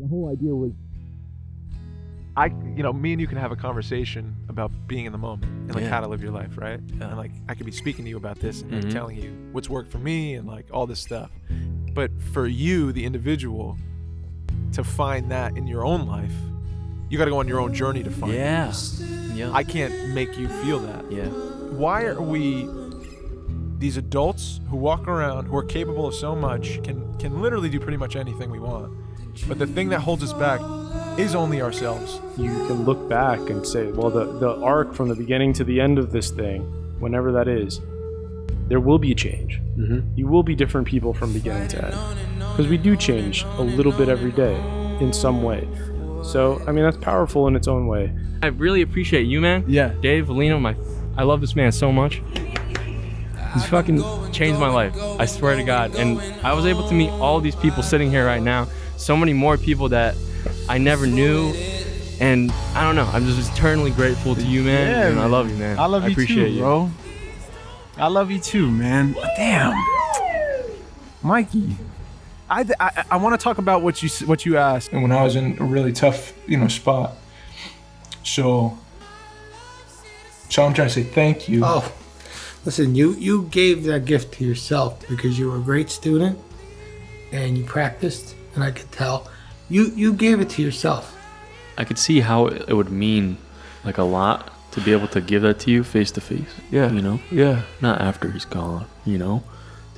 the whole idea was, me and you can have a conversation about being in the moment and like how to live your life, right? Yeah. And like I could be speaking to you about this and like telling you what's worked for me and like all this stuff. But for you, the individual, to find that in your own life, you got to go on your own journey to find it. Yeah. I can't make you feel that. Yeah. Why are we these adults who walk around, who are capable of so much, can literally do pretty much anything we want, but the thing that holds us back is only ourselves? You can look back and say, well, the arc from the beginning to the end of this thing, whenever that is, there will be a change. You will be different people from beginning to end, because we do change a little bit every day in some way. So I mean, that's powerful in its own way. I really appreciate you, man. Yeah. Dave, Lino, I love this man so much. He's fucking changed my life, I swear to God. And I was able to meet all these people sitting here right now, so many more people that I never knew. And I don't know, I'm just eternally grateful to you, man. Yeah, and I man. love you, man. I love you appreciate too, bro. I love you too, man. Damn, Mikey. I want to talk about what you asked. And when I was in a really tough, spot. So I'm trying to say thank you. Oh, listen, you gave that gift to yourself because you were a great student and you practiced, and I could tell. You gave it to yourself. I could see how it would mean like a lot to be able to give that to you face to face. Yeah. Yeah. Not after he's gone, to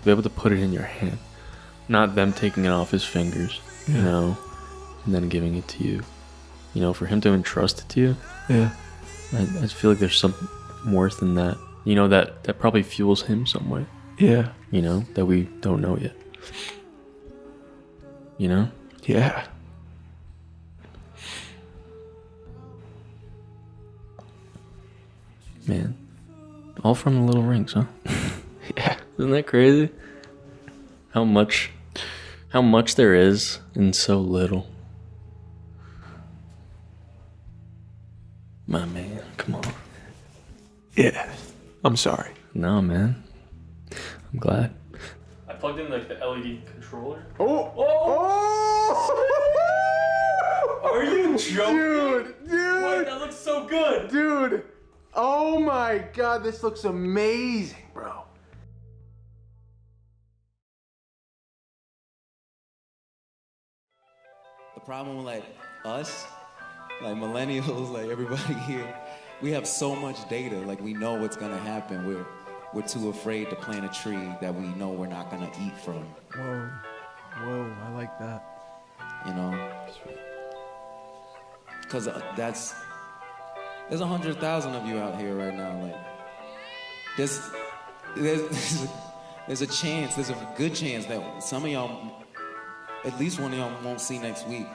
be able to put it in your hand. Not them taking it off his fingers, and then giving it to you. For him to entrust it to you. Yeah. I just feel like there's something worse than that. That probably fuels him some way. Yeah. That we don't know yet. Yeah. Man. All from the little rings, huh? Yeah. Isn't that crazy? How much there is in so little. My man, come on. Yeah. I'm sorry. No, man. I'm glad. I plugged in like the LED controller. Are you joking? Dude. Wait, that looks so good. Dude. Oh my God, this looks amazing, bro. The problem with us, millennials, everybody here, we have so much data. We know what's gonna happen. We're too afraid to plant a tree that we know we're not gonna eat from. Whoa, I like that. Because there's 100,000 of you out here right now. There's a chance, there's a good chance that some of y'all, at least one of y'all, won't see next week.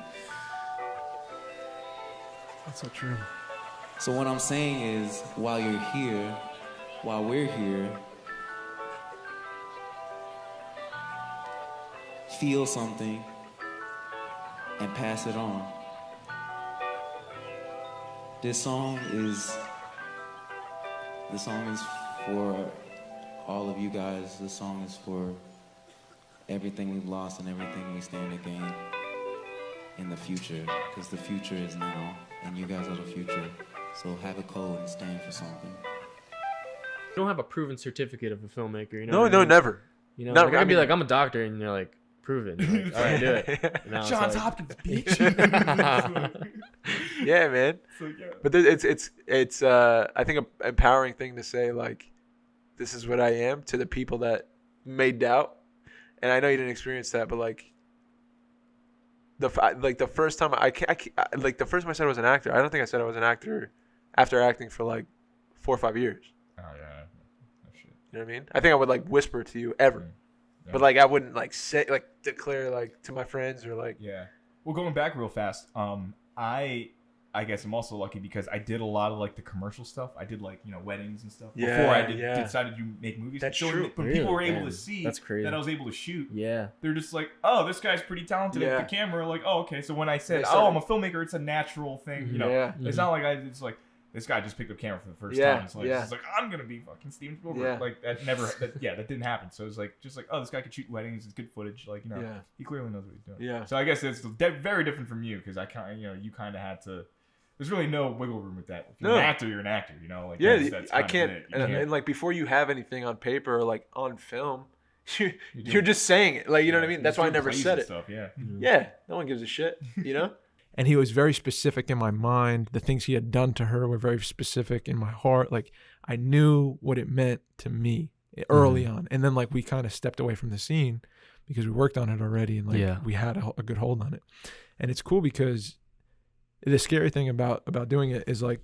That's so true. So what I'm saying is, while we're here, feel something and pass it on. This song is for all of you guys. This song is for everything we've lost and everything we stand to gain in the future, because the future is now, and you guys are the future. So have a code and stand for something. You don't have a proven certificate of a filmmaker, No, never. I could be like, I'm a doctor, and you're like, prove it. You're like, all right, do it. And now it's Johns like- Hopkins, bitch. Yeah, man. But it's I think an empowering thing to say, this is what I am, to the people that may doubt. And I know you didn't experience that, but the first time the first time I said I was an actor, I don't think I said I was an actor after acting for 4 or 5 years. Oh yeah. Oh, shit. You know what I mean? I think I would whisper to you ever. Yeah. But I wouldn't say declare to my friends or Yeah. Well, going back real fast, I guess I'm also lucky because I did a lot of the commercial stuff. I did weddings and stuff before I decided to make movies. That's so true. when people were able Damn. to see That's crazy. that I was able to shoot, Yeah. they're just like, oh, this guy's pretty talented Yeah. at the camera. Oh, okay. So when I said, They oh, started- I'm a filmmaker, it's a natural thing. Yeah. It's not like it's like, this guy just picked up camera for the first Yeah, time. It's like, yeah. it's like, I'm going to be fucking Steven Spielberg. Yeah. Like, that didn't happen. So it's like, just like, oh, this guy could shoot weddings. It's good footage. Like, he clearly knows what he's doing. Yeah. So I guess it's very different from you, because I kind of, you kind of had to, there's really no wiggle room with that. If you're an actor, you're an actor, Like, that's I kind can't, of it. and like before you have anything on paper or like on film, you're just saying it. Like, you know what I mean? That's why I never said it. Stuff, yeah. Yeah. No one gives a shit, And he was very specific in my mind. The things he had done to her were very specific in my heart. Like, I knew what it meant to me early on. And then, like, we kind of stepped away from the scene because we worked on it already, and like we had a good hold on it. And it's cool because the scary thing about doing it is, like,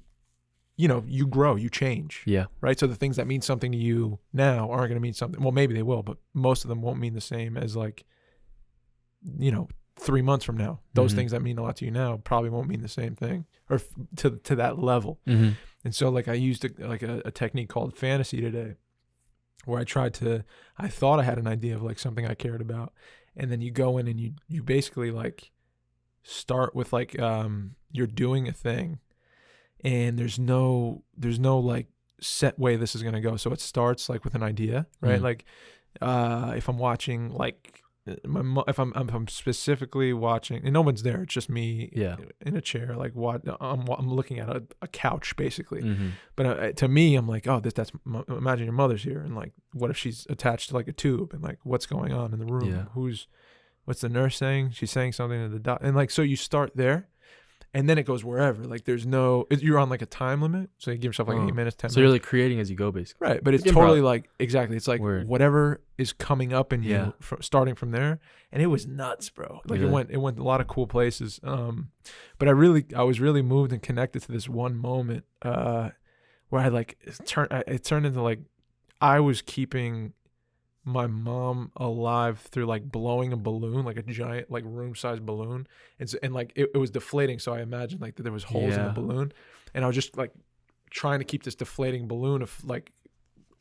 you grow, you change. Yeah. Right? So the things that mean something to you now aren't going to mean something. Well, maybe they will, but most of them won't mean the same as, like, 3 months from now. Those things that mean a lot to you now probably won't mean the same thing, or to that level. And so, like, I used a technique called fantasy today, where I thought I had an idea of, like, something I cared about, and then you go in and you basically, like, start with, like, you're doing a thing, and there's no like set way this is gonna go. So it starts, like, with an idea, right? Like, if I'm watching, like, if I'm specifically watching, and no one's there, it's just me in a chair, like, I'm looking at a couch basically. But to me, I'm like, oh, that's imagine your mother's here, and, like, what if she's attached to, like, a tube, and, like, what's going on in the room? What's the nurse saying? She's saying something to the doctor, and, like, so you start there. And then it goes wherever. Like, you're on, like, a time limit. So you give yourself, like, 8 minutes, 10 minutes. So you're, like, creating as you go, basically. Right. But it's totally, like, exactly. It's like whatever is coming up in you, starting from there. And it was nuts, bro. Like, it went a lot of cool places. But I was really moved and connected to this one moment where it turned into, like, I was keeping my mom alive through, like, blowing a balloon, like a giant, like, room-sized balloon, and like it was deflating. So I imagined, like, that there was holes in the balloon, and I was just, like, trying to keep this deflating balloon of, like,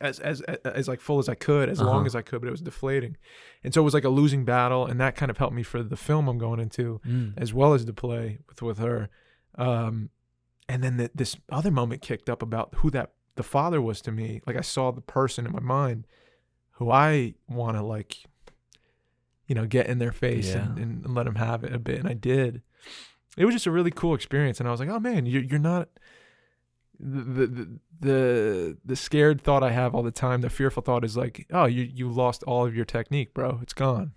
as like full as I could, as long as I could, but it was deflating, and so it was like a losing battle, and that kind of helped me for the film I'm going into, as well as the play with her. And then this other moment kicked up about who the father was to me. Like, I saw the person in my mind who I want to, like, get in their face and let them have it a bit. And I did. It was just a really cool experience. And I was like, oh man, you're not the scared thought I have all the time. The fearful thought is like, oh, you lost all of your technique, bro. It's gone.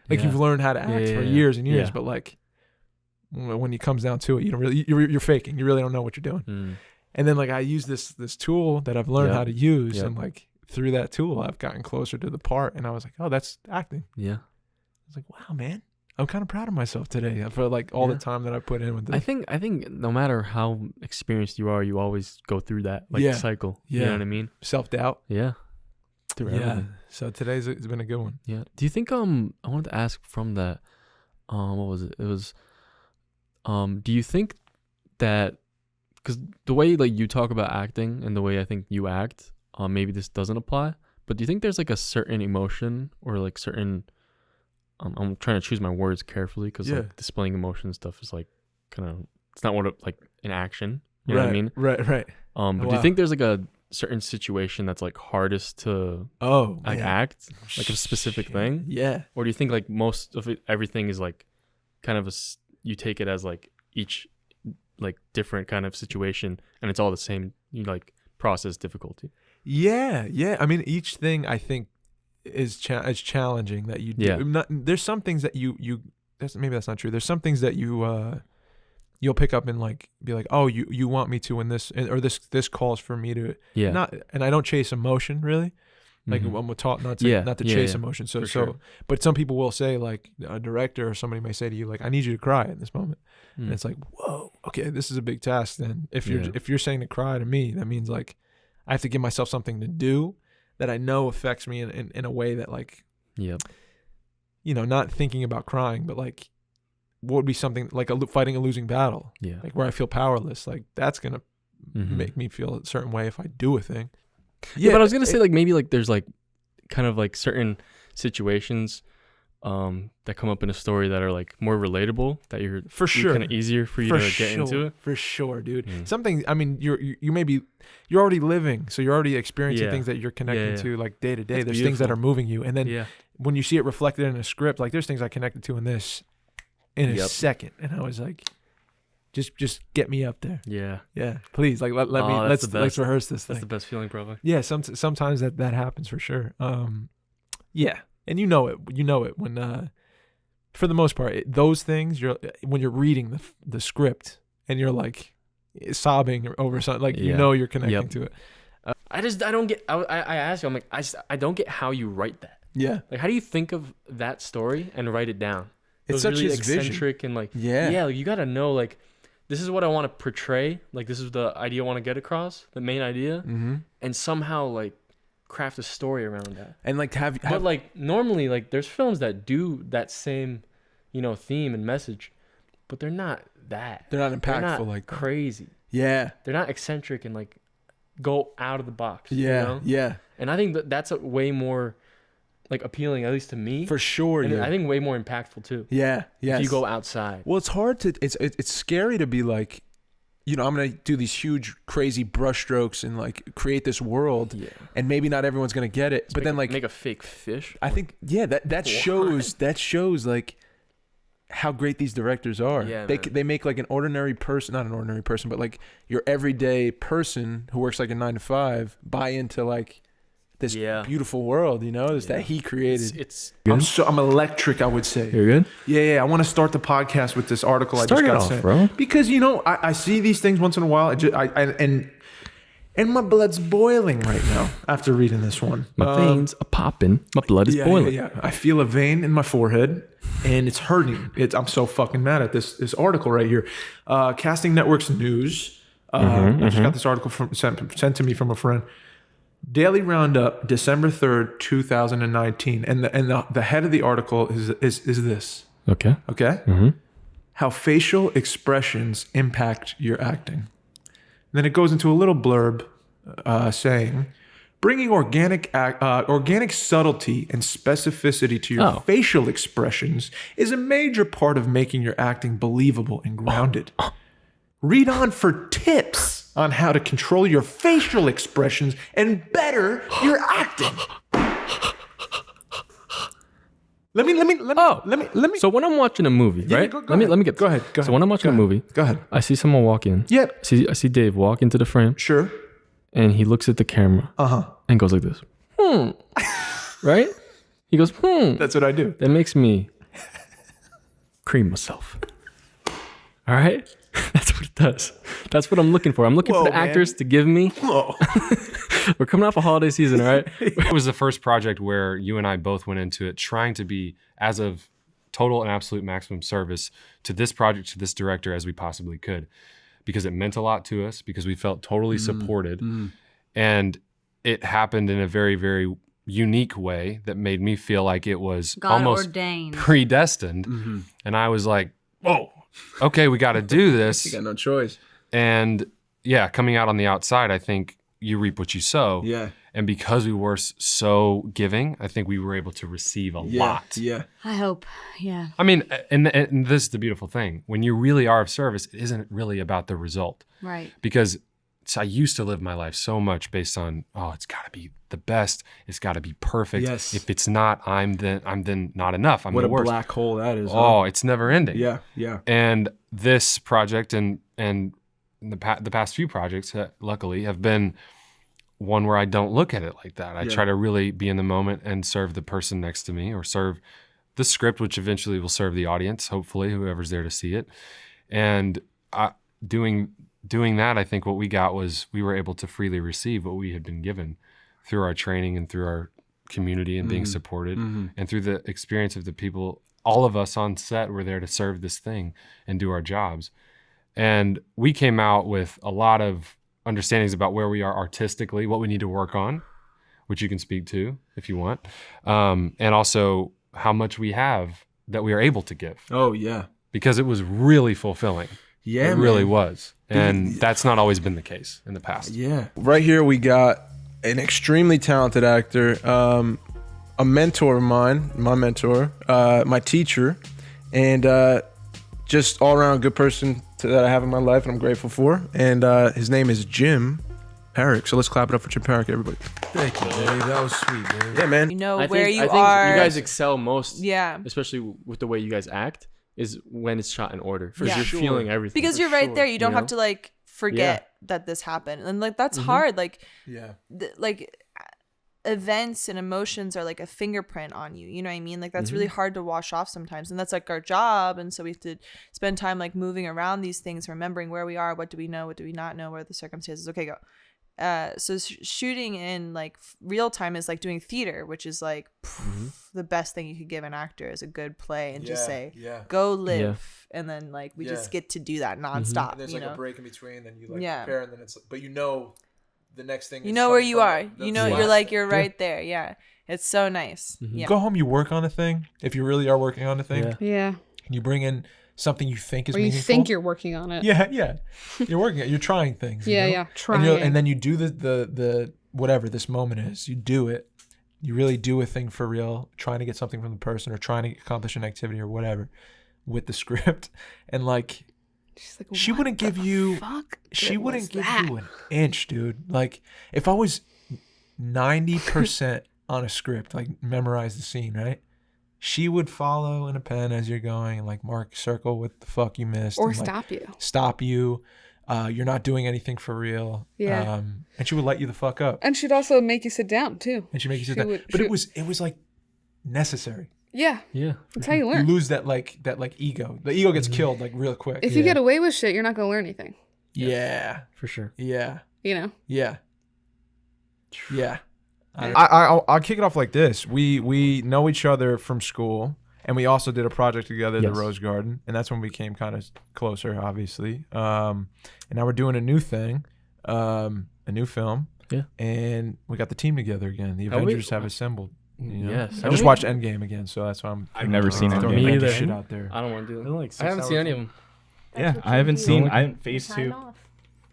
Like, you've learned how to act for years and years, but, like, when it comes down to it, you don't really, you're faking. You really don't know what you're doing. And then, like, I use this tool that I've learned how to use, and, like, through that tool, I've gotten closer to the part, and I was like, oh, that's acting. Yeah. I was like, wow, man, I'm kind of proud of myself today for, like, all the time that I put in with this. I think no matter how experienced you are, you always go through that, like, cycle. You know what I mean? Self-doubt. Yeah. Through everything. So it's been a good one. Yeah. Do you think, I wanted to ask from that, what was it? It was, do you think that, because the way, like, you talk about acting and the way I think you act, maybe this doesn't apply, but do you think there's, like, a certain emotion or, like, certain, I'm trying to choose my words carefully, because like, displaying emotion stuff is, like, kind of, it's not like an action, you know what I mean? Right. But do you think there's, like, a certain situation that's, like, hardest to act, like, a specific thing? Yeah. Or do you think, like, most of it, everything is, like, kind of you take it as, like, each, like, different kind of situation, and it's all the same, you, like, process difficulty? Yeah. I mean, each thing I think is challenging that you do. Yeah. There's some things that maybe that's not true. There's some things that you'll pick up and, like, be like, oh, you want me to in this, or this calls for me to. Yeah. Not, and I don't chase emotion really. Like, I'm taught not to chase emotion. So, but some people will say, like, a director or somebody may say to you, like, I need you to cry in this moment. And it's like, whoa, okay, this is a big task. Then if you're saying to cry to me, that means, like, I have to give myself something to do that I know affects me in a way that, like, not thinking about crying, but, like, what would be something like fighting a losing battle, like, where I feel powerless. Like, that's gonna make me feel a certain way if I do a thing. Yeah, but I was gonna say, like, maybe, like, there's, like, kind of, like, certain situations that come up in a story that are like more relatable, that you're kind of easier for you to get into it. For sure, dude. Something, I mean, you're already living, so you're already experiencing things that you're connecting to like day to day. There's things that are moving you, and then when you see it reflected in a script, like there's things I connected to in this in a second, and I was like, just get me up there. Yeah, please, like let me let's rehearse this thing. That's the best feeling, probably. Yeah, sometimes that happens for sure. Yeah, and you know it when for the most part those things when you're reading the script and you're like sobbing over something, like you're connecting to it. I don't get. I asked you, I'm like, I don't get how you write that. Yeah, like how do you think of that story and write it down? It's such really his eccentric vision. And like like, you gotta know, like, this is what I want to portray. Like, this is the idea I want to get across, the main idea, and somehow like craft a story around that. And like but like normally, like there's films that do that same, theme and message, but they're not that. They're not impactful, they're not like crazy. Yeah, they're not eccentric and like go out of the box. Yeah. And I think that's a way more like appealing, at least to me. For sure, and I think way more impactful too. Yeah, if you go outside. Well, it's hard to. It's scary to be like, I'm gonna do these huge, crazy brushstrokes and like create this world, and maybe not everyone's gonna get it. But then like make a fake fish. I think that shows like how great these directors are. Yeah, they make like an ordinary person, not an ordinary person, but like your everyday person who works like a 9 to 5 buy into like this beautiful world, that he created. I'm electric, I would say. You're good? Yeah. I want to start the podcast with this article I just got sent, bro. Because I see these things once in a while. And my blood's boiling right now after reading this one. My veins are popping. My blood is boiling. Yeah. I feel a vein in my forehead, and it's hurting. I'm so fucking mad at this article right here. Casting Network's news. I just got this article sent to me from a friend. Daily Roundup, December 3rd, 2019. And the head of the article is this. Okay. How facial expressions impact your acting. And then it goes into a little blurb saying, bringing organic subtlety and specificity to your facial expressions is a major part of making your acting believable and grounded. Read on for tips on how to control your facial expressions and better your acting. Let me. So when I'm watching a movie, right? Go let me get. Go ahead. So when I'm watching a movie, go ahead. I see someone walk in. Yep. I see Dave walk into the frame. Sure. And he looks at the camera. And goes like this. Right? He goes. That's what I do. That makes me cream myself. All right. That's what it does. That's what I'm looking for. I'm looking for the actors to give me. We're coming off a holiday season, all right? It was the first project where you and I both went into it trying to be as of total and absolute maximum service to this project, to this director as we possibly could, because it meant a lot to us, because we felt totally supported. And it happened in a very, very unique way that made me feel like it was God almost ordained. Predestined. And I was like, whoa. Okay, we got to do this. You got no choice. And coming out on the outside, I think you reap what you sow. Yeah. And because we were so giving, I think we were able to receive a lot. Yeah. I hope. Yeah. I mean, and this is the beautiful thing. When you really are of service, it isn't really about the result. Right. Because I used to live my life so much based on, it's got to be the best. It's got to be perfect. Yes. If it's not, I'm then not enough. I'm what the a worst. Black hole that is. It's never ending. Yeah. And this project and the past few projects, luckily, have been one where I don't look at it like that. I try to really be in the moment and serve the person next to me, or serve the script, which eventually will serve the audience, hopefully, whoever's there to see it. And doing that, I think what we got was we were able to freely receive what we had been given through our training and through our community and being supported, and through the experience of the people. All of us on set were there to serve this thing and do our jobs. And we came out with a lot of understandings about where we are artistically, what we need to work on, which you can speak to if you want, and also how much we have that we are able to give. Oh, yeah. Because it was really fulfilling. Yeah, it really was. And that's not always been the case in the past. Yeah. Right here we got an extremely talented actor. a mentor of mine, my mentor, my teacher, and just all around good person that I have in my life, and I'm grateful for. And his name is Jim Herrick. So let's clap it up for Jim Herrick, everybody. Thank you, Dave. That was sweet, man. Yeah, man. You know I where think you are. You guys excel most, Yeah. especially with the way you guys act, is when it's shot in order. Because Yeah. you're feeling everything. Because you're right there. You don't have to like forget that this happened. And like that's hard. Like like events and emotions are like a fingerprint on you. You know what I mean? Like that's really hard to wash off sometimes. And that's like our job. And so we have to spend time like moving around these things, remembering where we are, what do we know, what do we not know, what are the circumstances. Okay, go. So shooting in like real time is like doing theater, which is like the best thing you could give an actor is a good play and just say, go live. And then like we just get to do that nonstop. And there's like a break in between, and you like prepare, and then it's, but you know, the next thing. You know where you are. You know, you're like, you're right there. Yeah. It's so nice. Yeah. Go home, you work on a thing. If you really are working on a thing. Yeah. And you bring in something you think is or you meaningful. think you're working on it. Yeah. You're working it. You're trying things. Trying. And then you do the whatever this moment is. You do it. You really do a thing for real, trying to get something from the person or trying to accomplish an activity or whatever with the script. And like, she wouldn't give you an inch, dude. Like if I was 90% on a script, like memorize the scene, right? She would follow in a pen as you're going and like mark circle what the fuck you missed. Or and, like, stop you. You're not doing anything for real. Yeah. And she would let you the fuck up. And she'd also make you sit down too. And she'd make you sit down. But it was like necessary. Yeah. That's how you learn. You lose that ego. The ego gets killed like real quick. If you get away with shit, you're not gonna learn anything. Yeah. For sure. Yeah. You know? Yeah. I'll kick it off like this. We know each other from school, and we also did a project together, the Rose Garden, and that's when we became kind of closer, obviously. And now we're doing a new thing, a new film. Yeah. And we got the team together again. The Avengers have assembled. You know? Yes. I just watched Endgame again, so that's why I've never seen Endgame. Me either. Shit out there. I don't want to do that. I haven't seen any of them. Yeah, I haven't seen. I haven't Phase 2.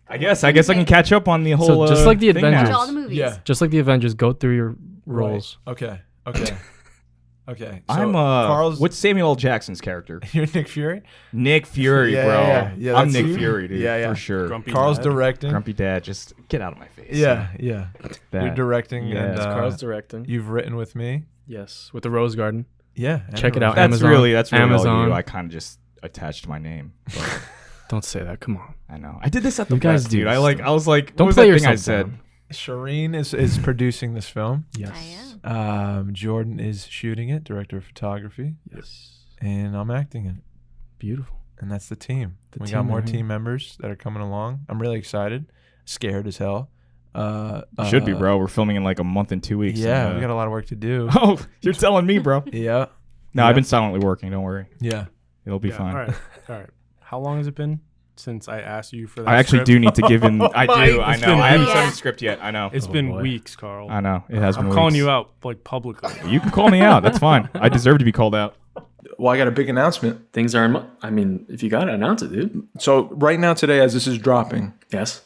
I guess I can catch up on the whole. So just like the Avengers, all the movies. Yeah. Just like the Avengers, go through your roles. Right. Okay. So I'm Carl's. what's Samuel L. Jackson's character? You're Nick Fury. Nick Fury, bro. Yeah, I'm that's Nick you. Fury, dude. Yeah. For sure. Carl's directing. Grumpy Dad, just get out of my face. Yeah. That. You're directing, Yeah. and Carl's directing. you've written with me. Yes, with the Rose Garden. Yeah. Check it out. That's Amazon. really Amazon. all you. I kind of just attached my name. But Don't say that. Come on. I know. I did this at the You guys West, do dude. this I was like, Don't what was play that thing I yourself said? down. Shireen is producing this film. Yes. I am. Jordan is shooting it, director of photography. Yes. And I'm acting in it. Beautiful. And that's the team. We team got more right here. team members that are coming along. I'm really excited. Scared as hell. You should be, bro. We're filming in like a month and 2 weeks. Yeah, and, we got a lot of work to do. Oh, you're telling me, bro. Yeah. No, I've been silently working. Don't worry. Yeah. It'll be fine. All right. How long has it been since I asked you for that? I actually script? do need to give him. I do. I It's know. been I haven't weeks. sent the script yet. I know. It's been weeks, Carl. I know. It has been I'm calling weeks. you out like publicly. You can call me out. That's fine. I deserve to be called out. Well, I got a big announcement. Things are. I mean, if you got it, announce it, dude. So right now, today, as this is dropping, Yes.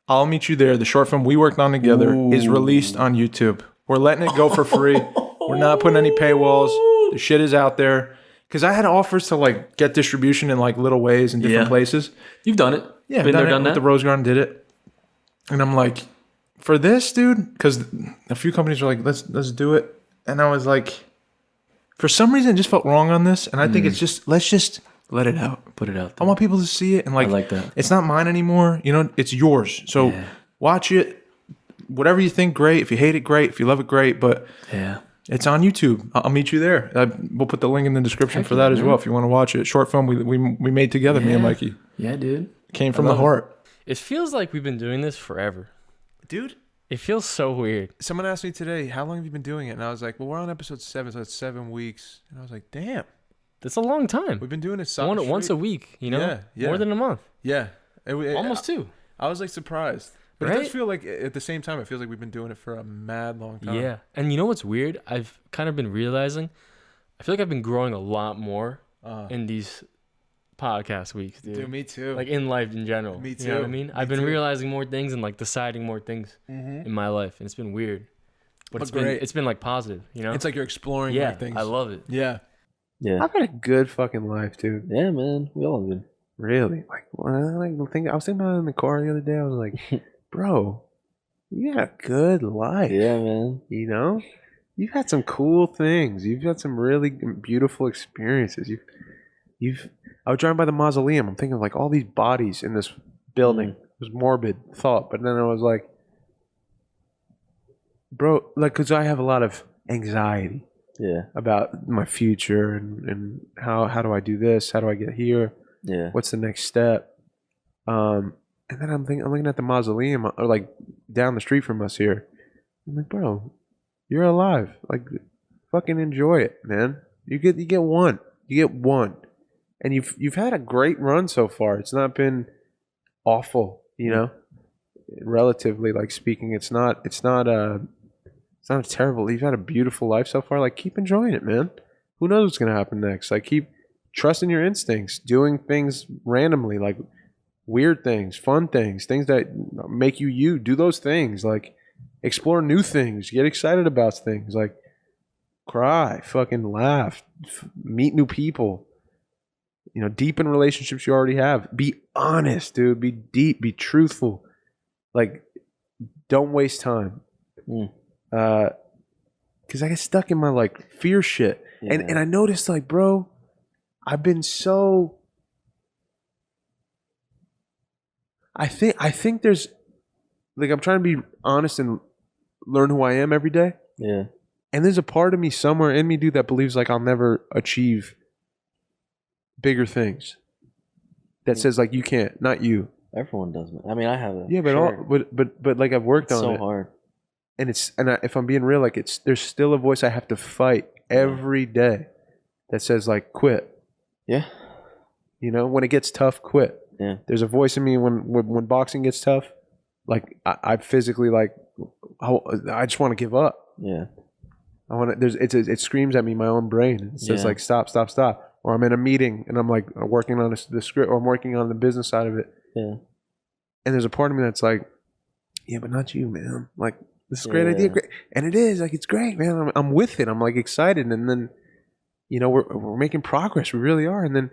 I'll meet you there. The short film we worked on together is released on YouTube. We're letting it go for free. We're not putting any paywalls. The shit is out there. Because I had offers to like get distribution in like little ways in different places. You've done it. Yeah, Been there, done that. The Rose Garden did it. And I'm like, for this, dude, because a few companies were like, let's do it. And I was like, for some reason, it just felt wrong on this. And I think it's just, let's just let it out. Put it out I there. want people to see it. And I like that. It's not mine anymore. You know, it's yours. So watch it. Whatever you think, great. If you hate it, great. If you love it, great. But Yeah. it's on YouTube. I'll meet you there. We'll put the link in the description for that as well if you want to watch it. Short film we made together, me and Mikey. Yeah, dude. Came from the heart. It feels like we've been doing this forever. Dude, It feels so weird. someone asked me today, how long have you been doing it? And I was like, well, we're on episode 7, so it's 7 weeks. And I was like, damn. That's a long time. We've been doing it Once a week, you know? Yeah. More than a month. Yeah. Almost 2. I was like surprised. But it Right? does feel like, at the same time, it feels like we've been doing it for a mad long time. Yeah. And you know what's weird? I've kind of been realizing, I feel like I've been growing a lot more in these podcast weeks, dude. Dude, me too. Like in life in general. Me You know what I too. mean? Me I've been too. realizing more things and like deciding more things in my life. And it's been weird. but it's been like positive, you know. It's like you're exploring yeah, like things. I love it. Yeah. Yeah. I've had a good fucking life, dude. Yeah, man. We all did. Really? Like, when I was thinking about it in the car the other day. I was like, bro, you had a good life. Yeah, man. You know, you've had some cool things. You've had some really beautiful experiences. I was driving by the mausoleum. I'm thinking of like all these bodies in this building. It was morbid thought, but then I was like, bro, like, because I have a lot of anxiety. Yeah. About my future and how do I do this? How do I get here? Yeah. What's the next step? And then I'm looking at the mausoleum, or like down the street from us here. I'm like, bro, you're alive. Like, fucking enjoy it, man. You get one. You get one, and you've had a great run so far. It's not been awful, you know. Relatively, like speaking, it's not terrible. You've had a beautiful life so far. Like, keep enjoying it, man. Who knows what's gonna happen next? Like, keep trusting your instincts, doing things randomly, like weird things, fun things that make you. Do those things. Like, explore new things. Get excited about things. Like, cry, fucking laugh, meet new people. You know, deepen relationships you already have. Be honest, dude. Be deep. Be truthful. Like, don't waste time. Because I get stuck in my like fear shit, and I noticed, like, bro, I've been so. I think there's, like, I'm trying to be honest and learn who I am every day. Yeah. And there's a part of me somewhere in me, dude, that believes like I'll never achieve bigger things. That says like you can't, not you. Everyone does, man. I mean, I have a but like I've worked it's on so it. hard. And if I'm being real, like there's still a voice I have to fight every day that says like quit. Yeah. You know, when it gets tough, quit. Yeah. There's a voice in me when boxing gets tough, like I physically like I just want to give up. Yeah. I want to. It screams at me, my own brain. It says like stop. Or I'm in a meeting and I'm like working on the script, or I'm working on the business side of it. Yeah. And there's a part of me that's like, yeah, but not you, man. Like, this is a great idea, great. And it is like, it's great, man. I'm with it. I'm like excited, and then, you know, we're making progress. We really are. And then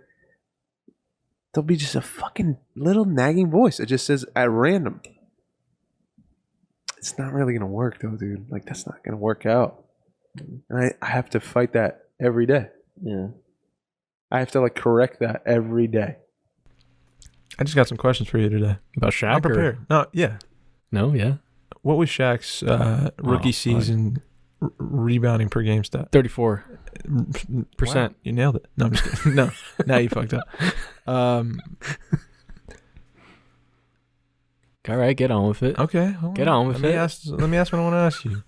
there'll be just a fucking little nagging voice that just says at random, it's not really gonna work though, dude. Like, that's not gonna work out. And I have to fight that every day. Yeah. I have to like correct that every day. I just got some questions for you today. About Shaq? I'm prepared. No, yeah. No, yeah. What was Shaq's rookie season rebounding per game stat? 34%. Wow, you nailed it. No, I'm just kidding. No, now you fucked up. All right, get on with it. Okay. Get on with it. Let me ask what I want to ask you.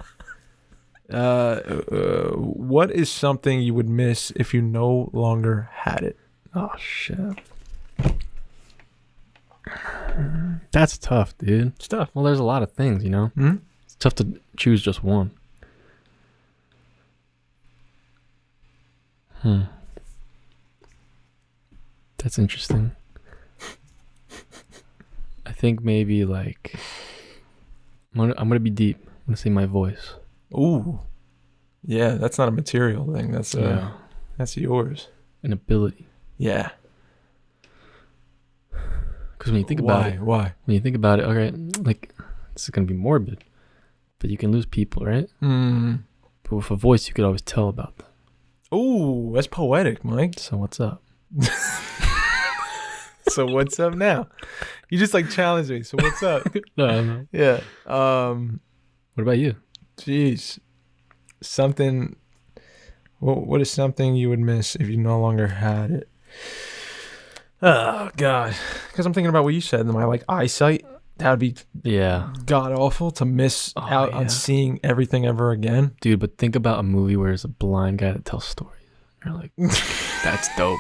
What is something you would miss if you no longer had it? Oh, shit. That's tough, dude. It's tough. Well, there's a lot of things, you know? Mm-hmm. It's tough to choose just one. That's interesting. I think maybe like I'm gonna be deep. I'm gonna say my voice. Ooh, yeah, that's not a material thing. That's that's yours. An ability. Yeah. Because when you think about it, when you think about it, okay, like this is gonna be morbid, but you can lose people, right? Mm. But with a voice, you could always tell about them. Ooh, that's poetic, Mike. So what's up? So what's up now? You just like challenged me. So what's up? No. Yeah. What about you? Jeez. Something. What is something you would miss if you no longer had it? Oh God. Because I'm thinking about what you said. My like eyesight. That would be god awful to miss out on seeing everything ever again, dude. But think about a movie where there's a blind guy that tells stories. You're like, that's dope.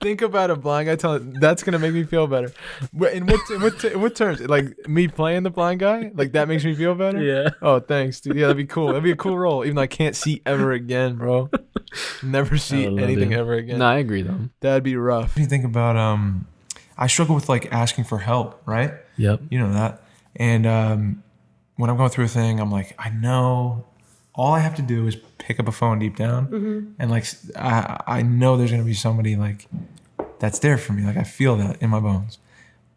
Think about a blind guy telling. That's gonna make me feel better. In what terms? Like me playing the blind guy? Like that makes me feel better? Yeah. Oh, thanks, dude. Yeah, that'd be cool. That'd be a cool role. Even though I can't see ever again, bro. Never see anything ever again. No, I agree though. That'd be rough. What do you think about I struggle with like asking for help, right? Yep. You know that. And when I'm going through a thing, I'm like, I know all I have to do is pick up a phone deep down, and like I know there's gonna be somebody like that's there for me. Like I feel that in my bones,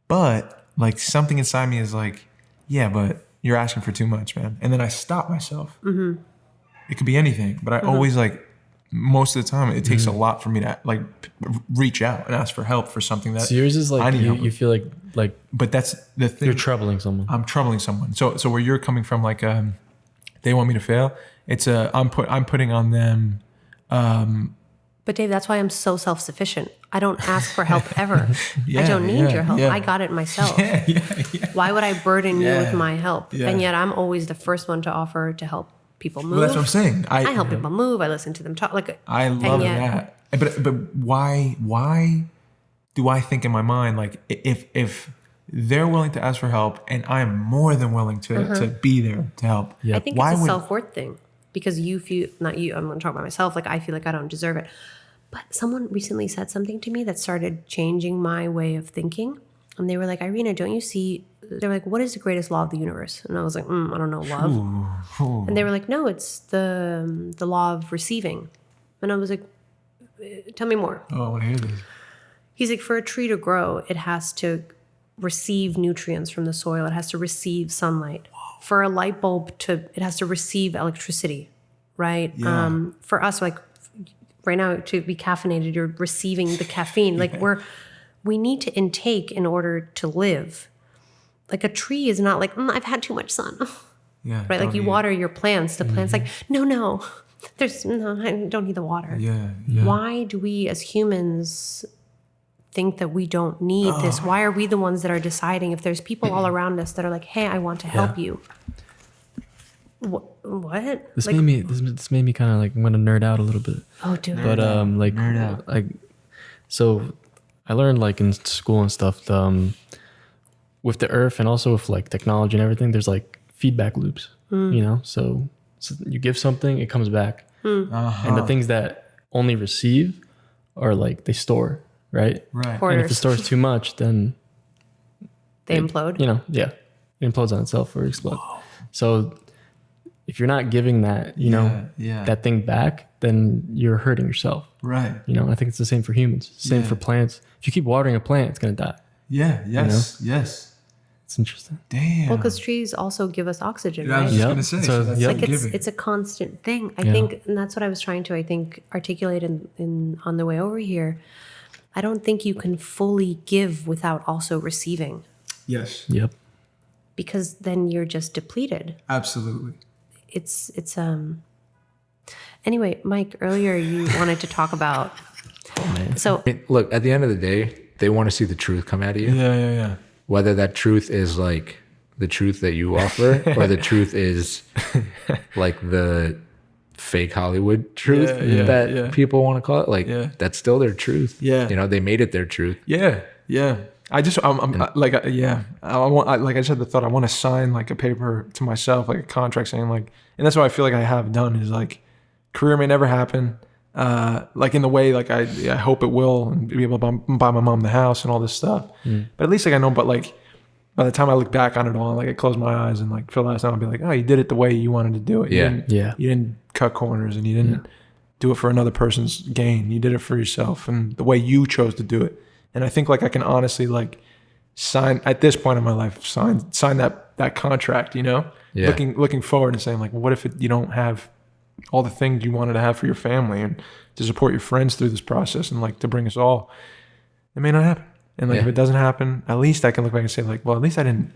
but like something inside me is like, yeah, but you're asking for too much, man. And then I stop myself. It could be anything, but I always like, most of the time it takes a lot for me to like reach out and ask for help for something that So yours is like you feel like but that's the thing. you're troubling someone. I'm troubling someone. So where you're coming from, like they want me to fail. It's I'm putting on them. But Dave, that's why I'm so self-sufficient. I don't ask for help ever. I don't need your help. I got it myself. Why would I burden you with my help? And yet I'm always the first one to offer to help people move. Well, that's what I'm saying. I help people move. I listen to them talk. Like I love that. But why do I think in my mind like if they're willing to ask for help and I'm more than willing to be there to help? I think it's a self-worth thing. Because you feel, not you, I'm going to talk about myself, like I feel like I don't deserve it. But someone recently said something to me that started changing my way of thinking. And they were like, Irina, don't you see, they're like, what is the greatest law of the universe? And I was like, I don't know, love. And they were like, no, it's the law of receiving. And I was like, tell me more. Oh, I want to hear this. He's like, for a tree to grow, it has to receive nutrients from the soil. It has to receive sunlight. For a light bulb it has to receive electricity, right? Yeah. For us, like right now, to be caffeinated, you're receiving the caffeine. Like we need to intake in order to live. Like a tree is not like, I've had too much sun. Yeah. Right? Like you water your plants. The plant's like, no, I don't need the water. Yeah. Why do we as humans think that we don't need this? Why are we the ones that are deciding if there's people all around us that are like, hey, I want to help you? What? This made me kind of like want to nerd out a little bit. Oh, dude. But like so I learned like in school and stuff with the earth and also with like technology and everything, there's like feedback loops, you know? So you give something, it comes back. And the things that only receive are like they store. Right. Hoarders. And if it stores too much, then they implode. You know, it implodes on itself or explodes. So if you're not giving that, that thing back, then you're hurting yourself. Right. You know, I think it's the same for humans. Same for plants. If you keep watering a plant, it's gonna die. Yeah. Yes. You know? Yes. It's interesting. Damn. Well, because trees also give us oxygen, right? I was just gonna say. So that's like it's a constant thing. I think, and that's what I was trying to articulate in on the way over here. I don't think you can fully give without also receiving. Yes. Yep. Because then you're just depleted. Absolutely. It's Anyway, Mike, earlier you wanted to talk about. Oh man. So look, at the end of the day, they want to see the truth come out of you. Yeah. Whether that truth is like the truth that you offer or the truth is like the fake Hollywood truth that people want to call it, like that's still their truth. Yeah, you know, they made it their truth. Yeah. I just I want like I just had the thought I want to sign like a paper to myself, like a contract saying like, and that's what I feel like I have done is like, career may never happen, like in the way like I hope it will, and be able to buy my mom the house and all this stuff. But at least like I know, but like by the time I look back on it all, like I close my eyes and like feel last time I'll be like, oh, you did it the way you wanted to do it. You didn't cut corners and you didn't do it for another person's gain. You did it for yourself and the way you chose to do it. And I think like I can honestly like sign at this point in my life, sign that contract, you know, looking forward and saying like, what if you don't have all the things you wanted to have for your family and to support your friends through this process and like to bring us all, it may not happen. And like if it doesn't happen, at least I can look back and say like, well, at least I didn't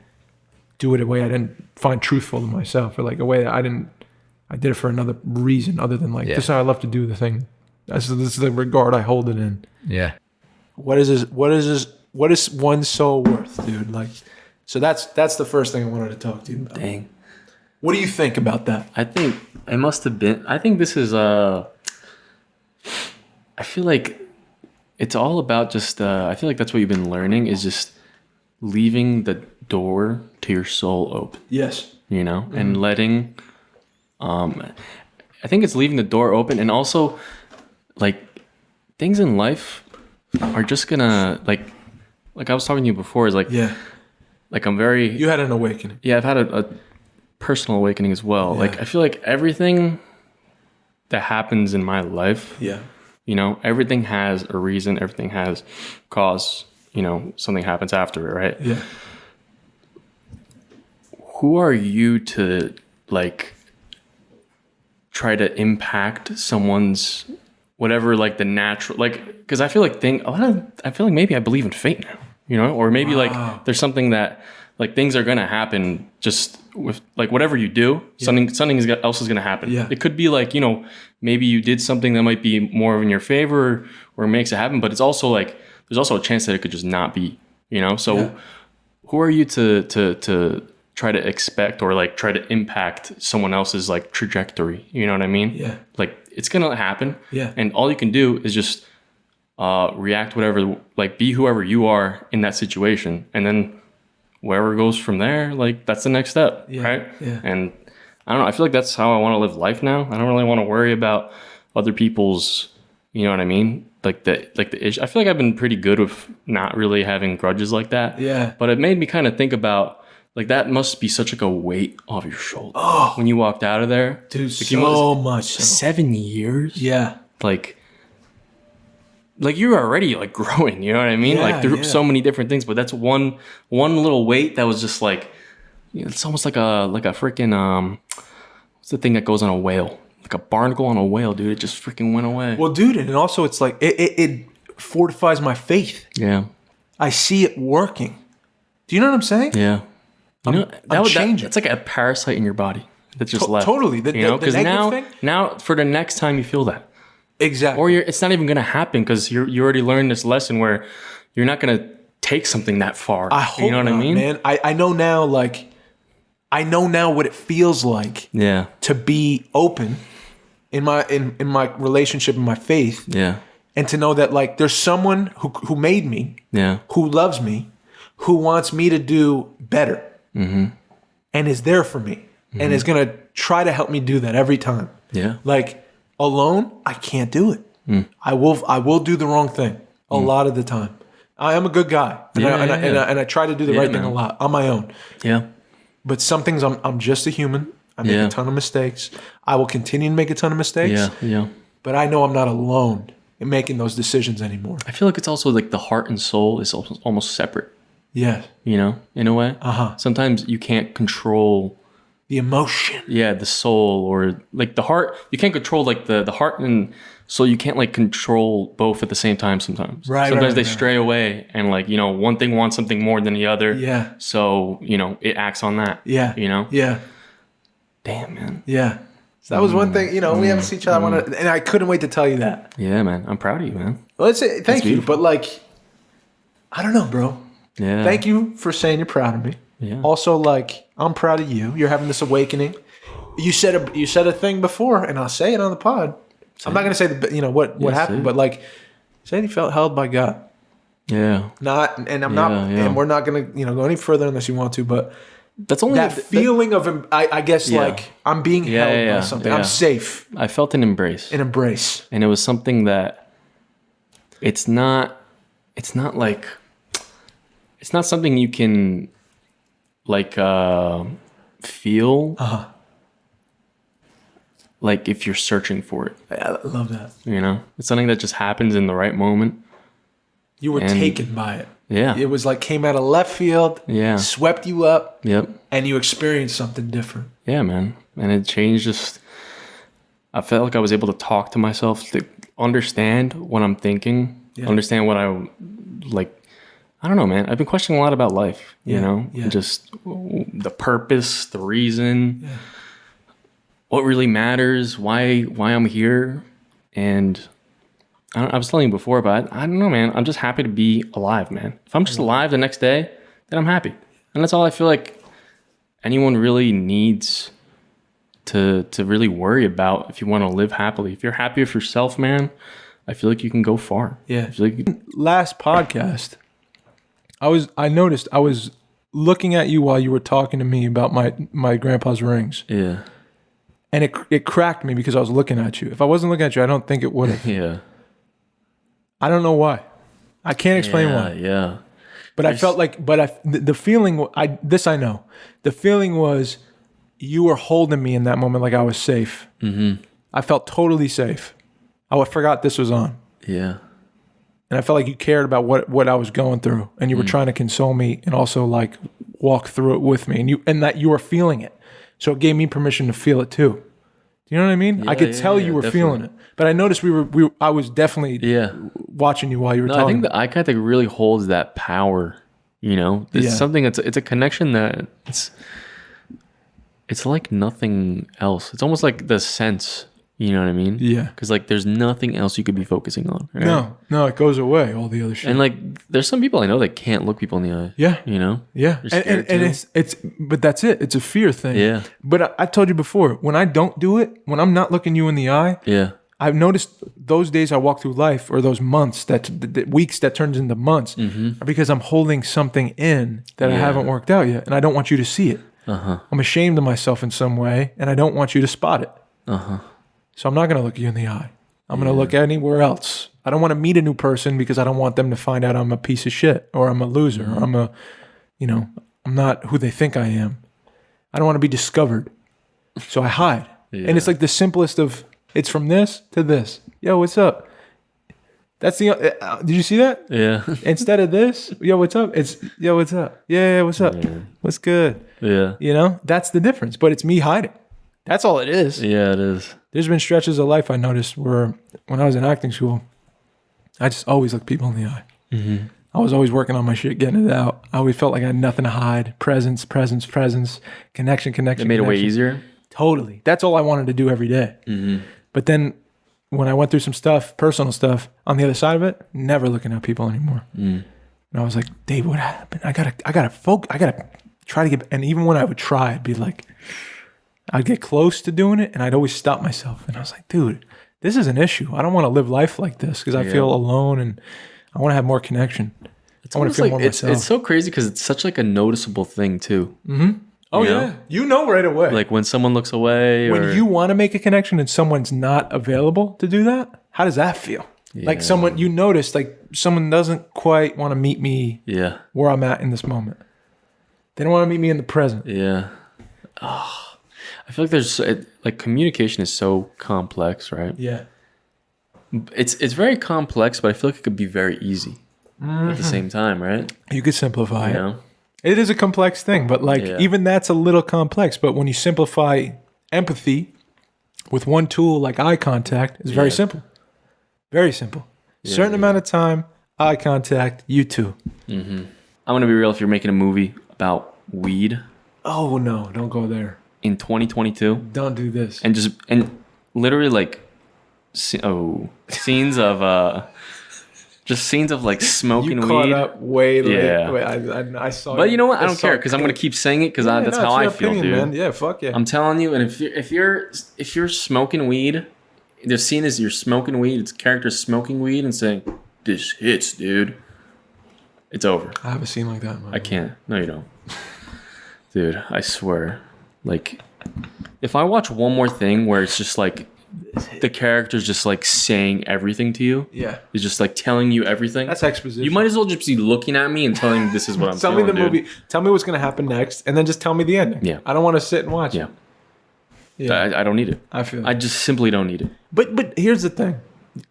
do it a way I didn't find truthful to myself, or like a way that I did it for another reason other than like this is how I love to do the thing. This is the regard I hold it in. Yeah. What is one's soul worth, dude? Like, so that's the first thing I wanted to talk to you about. Dang. What do you think about that? I think it must have been. I think this is. I feel like it's all about just. I feel like that's what you've been learning is just leaving the door to your soul open. Yes. You know, and letting. I think it's leaving the door open, and also, like, things in life are just gonna like I was talking to you before. Is like like I'm very. You had an awakening. Yeah, I've had a personal awakening as well. Yeah. Like I feel like everything that happens in my life, you know, everything has a reason, everything has cause, you know, something happens after it, right? Yeah. Who are you to like try to impact someone's whatever, like the natural, like, because I feel like I feel like maybe I believe in fate now, you know, or maybe like there's something that like things are gonna happen just with like whatever you do, something else is gonna happen. Yeah. It could be like, you know, maybe you did something that might be more in your favor or makes it happen, but it's also like there's also a chance that it could just not be, you know. So who are you to try to expect or like try to impact someone else's like trajectory? You know what I mean? Yeah. Like it's gonna happen. Yeah. And all you can do is just react whatever, like be whoever you are in that situation, and then wherever goes from there, like that's the next step, right? Yeah. And I don't know, I feel like that's how I want to live life now. I don't really want to worry about other people's, you know what I mean? Like the issue. I feel like I've been pretty good with not really having grudges like that. Yeah. But it made me kind of think about like that must be such like a weight off your shoulder when you walked out of there. Dude, like, so much so. 7 years? Yeah. Like you're already like growing, you know what I mean? Yeah, like through so many different things, but that's one little weight that was just like, you know, it's almost like a freaking what's the thing that goes on a whale? Like a barnacle on a whale, dude. It just freaking went away. Well, dude, and also it's like it fortifies my faith. Yeah. I see it working. Do you know what I'm saying? Yeah. You know, I'm changing. That's like a parasite in your body that just left. Totally. You know, because now for the next time you feel that. Exactly. Or it's not even gonna happen because you already learned this lesson where you're not gonna take something that far. I hope you know what not, I mean? Man, I know now. Like, I know now what it feels like. Yeah. To be open in my relationship and my faith. Yeah. And to know that like there's someone who made me. Yeah. Who loves me, who wants me to do better. Mm-hmm. And is there for me. Mm-hmm. And is gonna try to help me do that every time. Yeah. Like. Alone, I can't do it. I will do the wrong thing a lot of the time. I am a good guy, and I try to do the right thing a lot on my own. Yeah. But some things I'm just a human. I make a ton of mistakes. I will continue to make a ton of mistakes. Yeah. Yeah. But I know I'm not alone in making those decisions anymore. I feel like it's also like the heart and soul is almost separate. Yeah. You know, in a way. Sometimes you can't control the emotion. Yeah, the soul or like the heart. You can't control like the heart and soul. You can't like control both at the same time sometimes. Right. Sometimes they stray away and like, you know, one thing wants something more than the other. Yeah. So, you know, it acts on that. Yeah. You know? Yeah. Damn, man. Yeah. So that was one thing, you know, we haven't seen each other. And I couldn't wait to tell you that. Yeah, man. I'm proud of you, man. Well, thank you. But like, I don't know, bro. Yeah. Thank you for saying you're proud of me. Yeah. Also, like, I'm proud of you. You're having this awakening. You said a thing before, and I'll say it on the pod. I'm not gonna say what happened, but like, said he felt held by God. Yeah. And we're not gonna go any further unless you want to. But that's only that feeling of him. I guess like I'm being held by something. I'm safe. I felt an embrace. And it was something that it's not something you can like feel like if you're searching for it. I love that. You know, it's something that just happens in the right moment. You were taken by it. Yeah. It was like came out of left field. Yeah. Swept you up. Yep. And you experienced something different. Yeah, man. And it changed I felt like I was able to talk to myself, to understand what I'm thinking, understand what I like. I don't know, man. I've been questioning a lot about life, you know, just the purpose, the reason, what really matters, why I'm here. And I was telling you before, but I don't know, man. I'm just happy to be alive, man. If I'm just alive the next day, then I'm happy. And that's all I feel like anyone really needs to really worry about if you want to live happily. If you're happy with yourself, man, I feel like you can go far. Yeah. I feel like last podcast, I noticed I was looking at you while you were talking to me about my grandpa's rings. Yeah. And it cracked me because I was looking at you. If I wasn't looking at you, I don't think it would have. Yeah. I don't know why. I can't explain why. Yeah. But I felt like, the feeling, I know. The feeling was you were holding me in that moment like I was safe. Mm-hmm. I felt totally safe. I forgot this was on. Yeah. And I felt like you cared about what I was going through, and you were trying to console me and also like walk through it with me, and that you were feeling it. So it gave me permission to feel it too. Do you know what I mean? Yeah, I could tell you were definitely. feeling it, but I noticed I was definitely watching you while you were talking. I think the eye contact really holds that power. You know, it's something it's a connection that it's like nothing else. It's almost like the sense. You know what I mean? Yeah. Because like, there's nothing else you could be focusing on. Right? No, it goes away. All the other shit. And like, there's some people I know that can't look people in the eye. Yeah. You know? Yeah. And it's but that's it. It's a fear thing. Yeah. But I told you before, when I don't do it, when I'm not looking you in the eye, I've noticed those days I walk through life, or those months, the weeks that turns into months, are because I'm holding something in that I haven't worked out yet, and I don't want you to see it. I'm ashamed of myself in some way, and I don't want you to spot it. So I'm not going to look you in the eye. I'm going to look anywhere else. I don't want to meet a new person because I don't want them to find out I'm a piece of shit, or I'm a loser, or I'm not who they think I am. I don't want to be discovered. So I hide. And it's like the simplest of, it's from this to this. Yo, what's up? That's the, did you see that? Yeah. Instead of this, yo, what's up? It's, yo, what's up? Yeah, what's up? Yeah. What's good? Yeah. You know, that's the difference, but it's me hiding. That's all it is. Yeah, it is. There's been stretches of life I noticed where when I was in acting school, I just always looked people in the eye. Mm-hmm. I was always working on my shit, getting it out. I always felt like I had nothing to hide. Presence, connection. It made it way easier? Totally. That's all I wanted to do every day. Mm-hmm. But then when I went through some stuff, personal stuff, on the other side of it, never looking at people anymore. And I was like, Dave, what happened? I gotta focus. I gotta try to get, and even when I would try, I'd be like, I'd get close to doing it, and I'd always stop myself. And I was like, dude, this is an issue. I don't want to live life like this because I feel alone, and I want to have more connection. I want to feel like, more myself. It's so crazy because it's such like a noticeable thing too. Mm-hmm. Oh, know? You know right away. Like when someone looks away. When you want to make a connection and someone's not available to do that, how does that feel? Yeah. Like someone, you notice, like someone doesn't quite want to meet me where I'm at in this moment. They don't want to meet me in the present. Yeah. Oh. I feel like there's like communication is so complex, right? Yeah. It's very complex, but I feel like it could be very easy at the same time, right? You could simplify you it. know? It is a complex thing, but like even that's a little complex. But when you simplify empathy with one tool like eye contact, it's very simple. Very simple. Certain amount of time, eye contact, you two. Mm-hmm. I'm gonna be real. If you're making a movie about weed, oh no, don't go there. In 2022, don't do this. And literally like, scenes of scenes of like smoking you caught weed. Up way late. Yeah. Wait, I saw. But you know what? I don't care because I'm gonna keep saying it because that's how I feel, dude. Man. Yeah, fuck yeah. I'm telling you. And if you're smoking weed, the scene is you're smoking weed. It's characters smoking weed and saying, "This hits, dude." It's over. I have a scene like that. I can't. No, you don't, dude. I swear. Like, if I watch one more thing where it's just like the character's just like saying everything to you, it's just like telling you everything. That's exposition. You might as well just be looking at me and telling me this is what I'm tell feeling, me the dude. movie. Tell me what's gonna happen next, and then just tell me the ending. Yeah, I don't want to sit and watch. Yeah, I don't need it. I feel. I just simply don't need it. But here's the thing,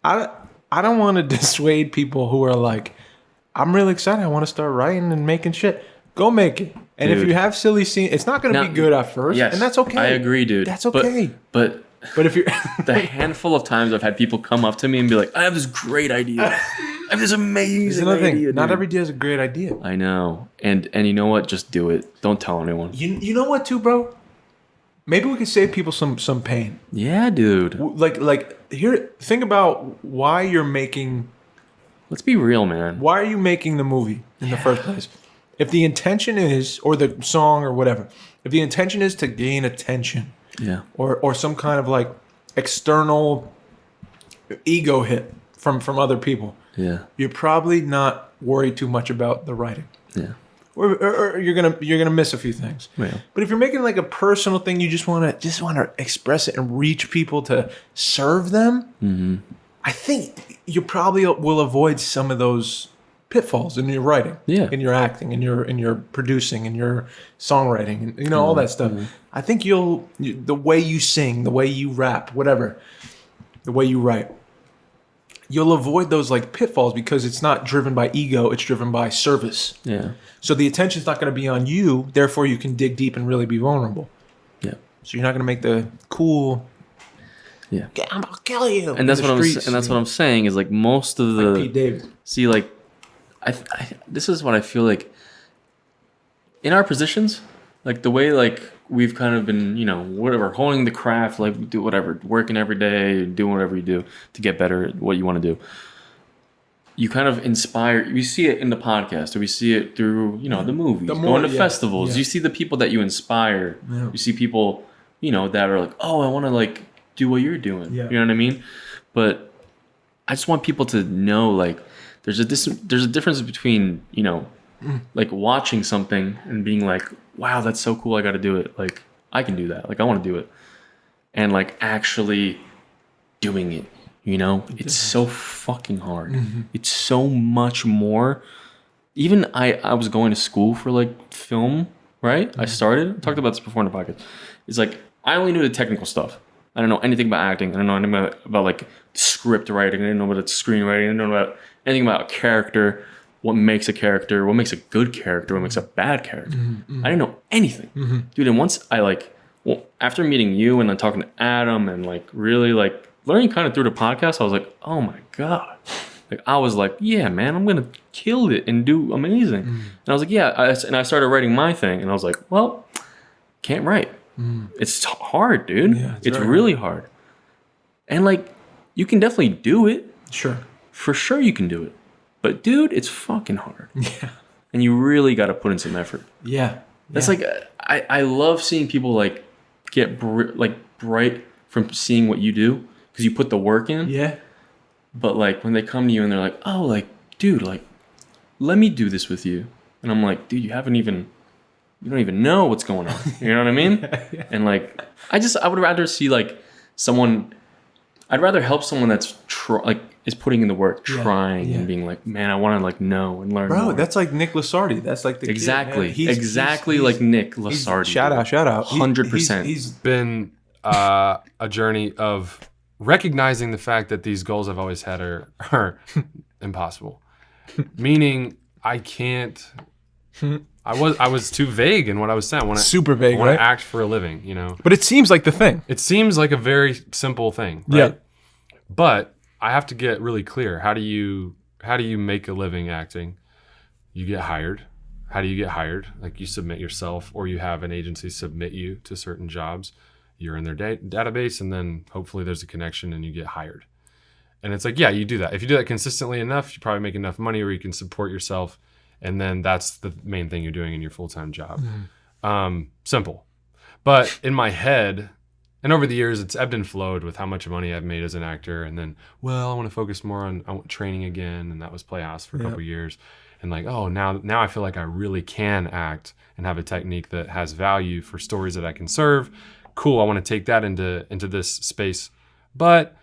I don't want to dissuade people who are like, I'm really excited. I want to start writing and making shit. Go make it. And if you have silly scenes, it's not going to be good at first, and that's okay. I agree, dude. That's okay. But if you're the handful of times I've had people come up to me and be like, "I have this great idea. I have this amazing idea." Not every idea is a great idea. I know, and you know what? Just do it. Don't tell anyone. You know what, too, bro? Maybe we could save people some pain. Yeah, dude. Like here, think about why you're making. Let's be real, man. Why are you making the movie in the first place? If the intention is, or the song or whatever, if the intention is to gain attention, or some kind of like external ego hit from other people, you're probably not worried too much about the writing. Yeah. Or you're gonna miss a few things. Yeah. But if you're making like a personal thing, you just want to express it and reach people to serve them. Mm-hmm. I think you probably will avoid some of those pitfalls in your writing, in your acting, in your producing, in your songwriting, and all that stuff. I think the way you sing, the way you rap, whatever, the way you write, you'll avoid those like pitfalls because it's not driven by ego, it's driven by service. Yeah. So the attention's not going to be on you, therefore you can dig deep and really be vulnerable. Yeah. So you're not going to make the cool. Yeah. I'm gonna kill you. And that's what I'm saying is like most of the like Pete Davidson. See, like I this is what I feel like in our positions, like the way like we've kind of been, whatever, honing the craft, like do whatever, working every day, doing whatever you do to get better at what you want to do. You kind of inspire. We see it in the podcast, or we see it through, the movies, going to festivals. Yeah. You see the people that you inspire. Yeah. You see people, that are like, oh, I want to like do what you're doing. Yeah. You know what I mean? But I just want people to know, like, there's a difference between, like watching something and being like, wow, that's so cool. I got to do it. Like, I can do that. Like, I want to do it. And like actually doing it, it's so fucking hard. Mm-hmm. It's so much more. Even I was going to school for like film, right? Mm-hmm. I talked about this before in the podcast. It's like, I only knew the technical stuff. I don't know anything about acting. I don't know anything about like script writing. I didn't know about screenwriting. I didn't know about anything about character. What makes a character? What makes a good character? What makes a bad character? Mm-hmm. I didn't know anything, dude. And once after meeting you and then talking to Adam and like really like learning kind of through the podcast, I was like, oh my god, like I was like, yeah, man, I'm gonna kill it and do amazing. And I was like, yeah, and I started writing my thing, and I was like, well, can't write. It's hard, dude. Yeah, it's really hard. And like, you can definitely do it. Sure. For sure you can do it. But dude, it's fucking hard. Yeah. And you really got to put in some effort. Yeah. That's like, I love seeing people like get bright from seeing what you do because you put the work in. Yeah. But like when they come to you and they're like, oh, like, dude, like, let me do this with you. And I'm like, dude, you don't even know what's going on. You know what I mean? Yeah. And like, I would rather see like I'd rather help someone that's is putting in the work, trying and being like, man, I want to like know and learn. Bro, more. That's like Nick Lasardi. That's like the exactly, kid, he's like Nick Lasardi. Shout out, 100%. He's been a journey of recognizing the fact that these goals I've always had are impossible. Meaning, I can't. I was too vague in what I was saying. Super vague, I want to act for a living, But it seems like the thing. It seems like a very simple thing, right? Yeah. But I have to get really clear. How do you make a living acting? You get hired. How do you get hired? Like you submit yourself, or you have an agency submit you to certain jobs. You're in their database, and then hopefully there's a connection, and you get hired. And it's like, yeah, you do that. If you do that consistently enough, you probably make enough money where you can support yourself. And then that's the main thing you're doing in your full-time job. Simple. But in my head, and over the years, it's ebbed and flowed with how much money I've made as an actor. And then, well, I want to focus more on training again. And that was Playhouse for a couple years. And like, oh, now I feel like I really can act and have a technique that has value for stories that I can serve. Cool, I want to take that into this space. But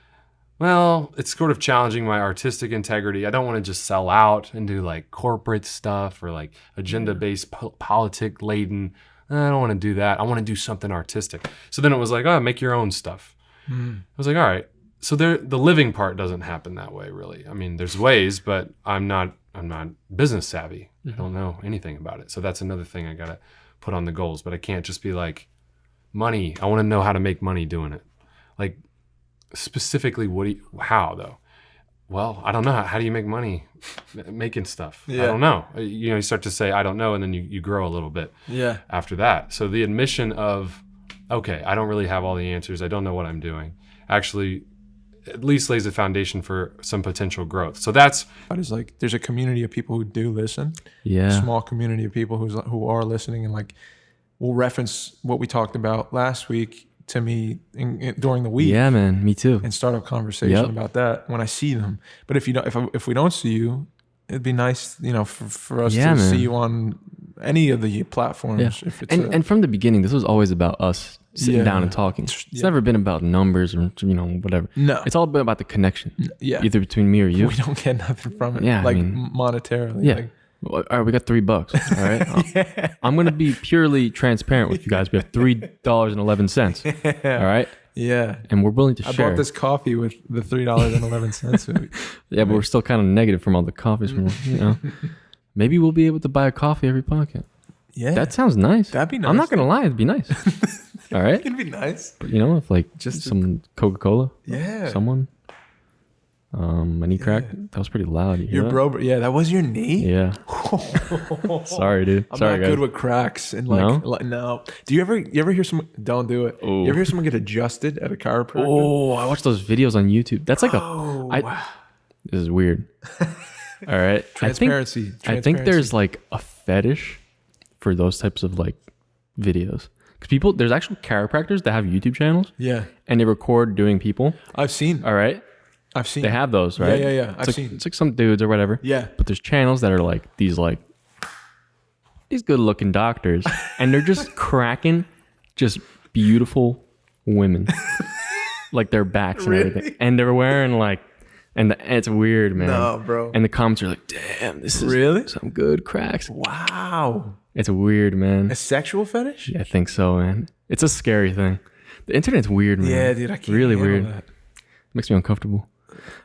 well, it's sort of challenging my artistic integrity. I don't want to just sell out and do like corporate stuff or like agenda-based politic laden. I don't want to do that. I want to do something artistic. So then it was like, oh, make your own stuff. I was like, all right. So the living part doesn't happen that way, really. I mean, there's ways, but I'm not business savvy. I don't know anything about it. So that's another thing I gotta put on the goals. But I can't just be like, money. I want to know how to make money doing it. Like, specifically, how though? Well, I don't know. How do you make money making stuff? I don't know. You start to say, I don't know, and then you grow a little bit after that. So the admission of, okay, I don't really have all the answers. I don't know what I'm doing. Actually, at least lays a foundation for some potential growth. So that's like there's a community of people who do listen. Yeah. A small community of people who are listening, and like we'll reference what we talked about last week to me during the week. Yeah, man, me too. And start a conversation about that when I see them. But if we don't see you, it'd be nice, for us to see you on any of the platforms. Yeah. If it's and from the beginning, this was always about us sitting down and talking. It's never been about numbers or whatever. No, it's all been about the connection. Yeah, either between me or you. We don't get nothing from it. Yeah, like monetarily. Yeah. Like, all right, we got $3. All right, yeah. I'm gonna be purely transparent with you guys. We have $3.11. All right. Yeah, and we're willing to share. I bought this coffee with the $3.11. Yeah, but we're still kind of negative from all the coffees. From maybe we'll be able to buy a coffee every podcast. Yeah, that sounds nice. That'd be nice. I'm not gonna lie, it'd be nice. All right, it'd be nice. But if like just some Coca-Cola. Yeah, someone. My knee cracked. That was pretty loud. Your bro, yeah, that was your knee. Yeah. Sorry, dude. I'm Sorry, not good with cracks and no. Do you ever hear someone? Don't do it. You ever hear someone get adjusted at a chiropractor? Oh, I watch those videos on YouTube. That's like this is weird. All right, transparency. I think there's like a fetish for those types of like videos. Because there's actual chiropractors that have YouTube channels. Yeah. And they record doing people. I've seen. All right. I've seen. They have those, right? Yeah. I've seen. It's like some dudes or whatever. Yeah. But there's channels that are like these good-looking doctors, and they're just cracking just beautiful women, like their backs and everything, and they're wearing it's weird, man. No, bro. And the comments are like, "Damn, this is really some good cracks." Wow. It's weird, man. A sexual fetish? Yeah, I think so, man. It's a scary thing. The internet's weird, man. Yeah, dude, I can't really weird. That. Makes me uncomfortable.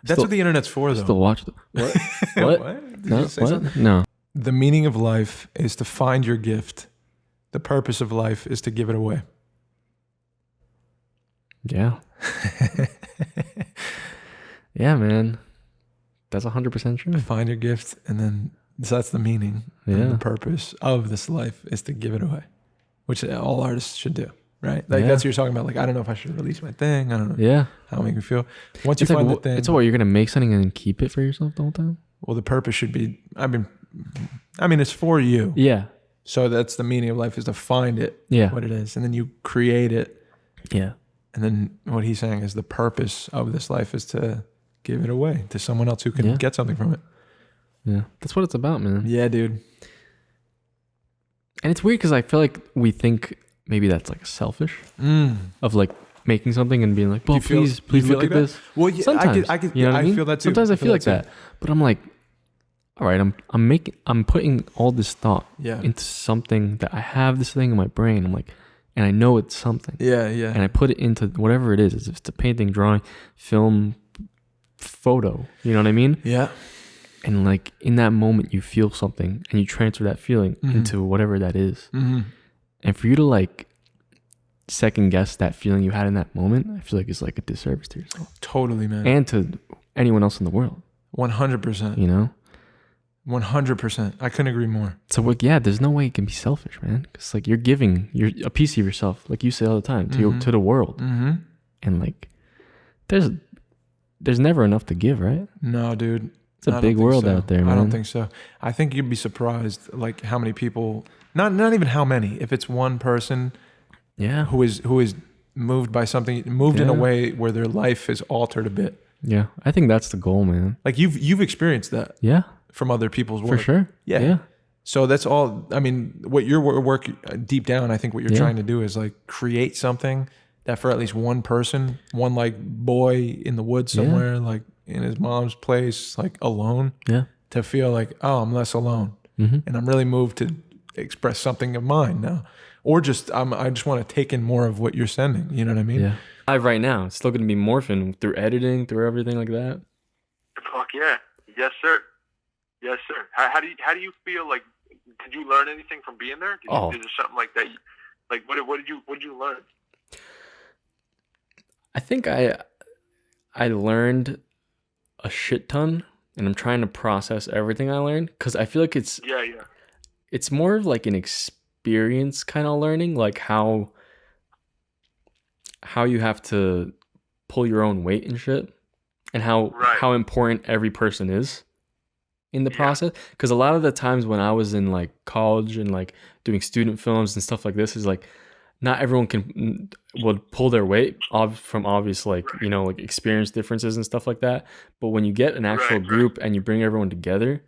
That's what the internet's for, though. Still watch What? What? Did you say something? No. The meaning of life is to find your gift. The purpose of life is to give it away. Yeah. Yeah, man. That's 100% true. Find your gift, and then that's the meaning. Yeah. And the purpose of this life is to give it away, which all artists should do. Right? Like that's what you're talking about. Like, I don't know if I should release my thing. I don't know. Yeah. How it make me feel. Once it's you find the thing. It's what you're going to make something and then keep it for yourself the whole time? Well, the purpose should be, it's for you. Yeah. So that's the meaning of life, is to find it. Yeah. What it is. And then you create it. Yeah. And then what he's saying is the purpose of this life is to give it away to someone else who can get something from it. Yeah. That's what it's about, man. Yeah, dude. And it's weird because I feel like we think maybe that's like selfish of like making something and being like, well, please look at this. Well, yeah, sometimes I feel that too. Sometimes I feel like that, but I'm like, all right, I'm putting all this thought into something that I have this thing in my brain. I'm like, and I know it's something. Yeah. And I put it into whatever it is. If it's a painting, drawing, film, photo, you know what I mean? Yeah. And like in that moment, you feel something and you transfer that feeling into whatever that is. Mm-hmm. And for you to like second guess that feeling you had in that moment, I feel like it's like a disservice to yourself. Totally, man. And to anyone else in the world. 100%. You know? 100%. I couldn't agree more. So like, yeah, there's no way it can be selfish, man. Because like you're a piece of yourself, like you say all the time, to the world. Mm-hmm. And like, there's never enough to give, right? No, dude. It's a big world out there, man. I don't think so. I think you'd be surprised, like how many people. Not even how many. If it's one person, who is moved by something, in a way where their life is altered a bit. Yeah, I think that's the goal, man. Like you've experienced that. Yeah, from other people's work. For sure. Yeah. So that's all. I mean, what your work deep down, I think what you're trying to do is like create something that for at least one person, one like boy in the woods somewhere, like in his mom's place, like alone, to feel like, oh, I'm less alone, and I'm really moved to express something of mine now, or just I just want to take in more of what you're sending. You know what I mean? Yeah. Live right now, it's still going to be morphing through editing, through everything like that. Fuck yeah, yes sir, yes sir. How do you feel? Like, did you learn anything from being there? Is there something like that? Like, what did you learn? I think I learned a shit ton, and I'm trying to process everything I learned because I feel like it's more of like an experience kind of learning, like how you have to pull your own weight and shit, and how important every person is in the process. Because a lot of the times when I was in like college and like doing student films and stuff like this, is like not everyone would pull their weight from obvious like like experience differences and stuff like that. But when you get an actual group and you bring everyone together,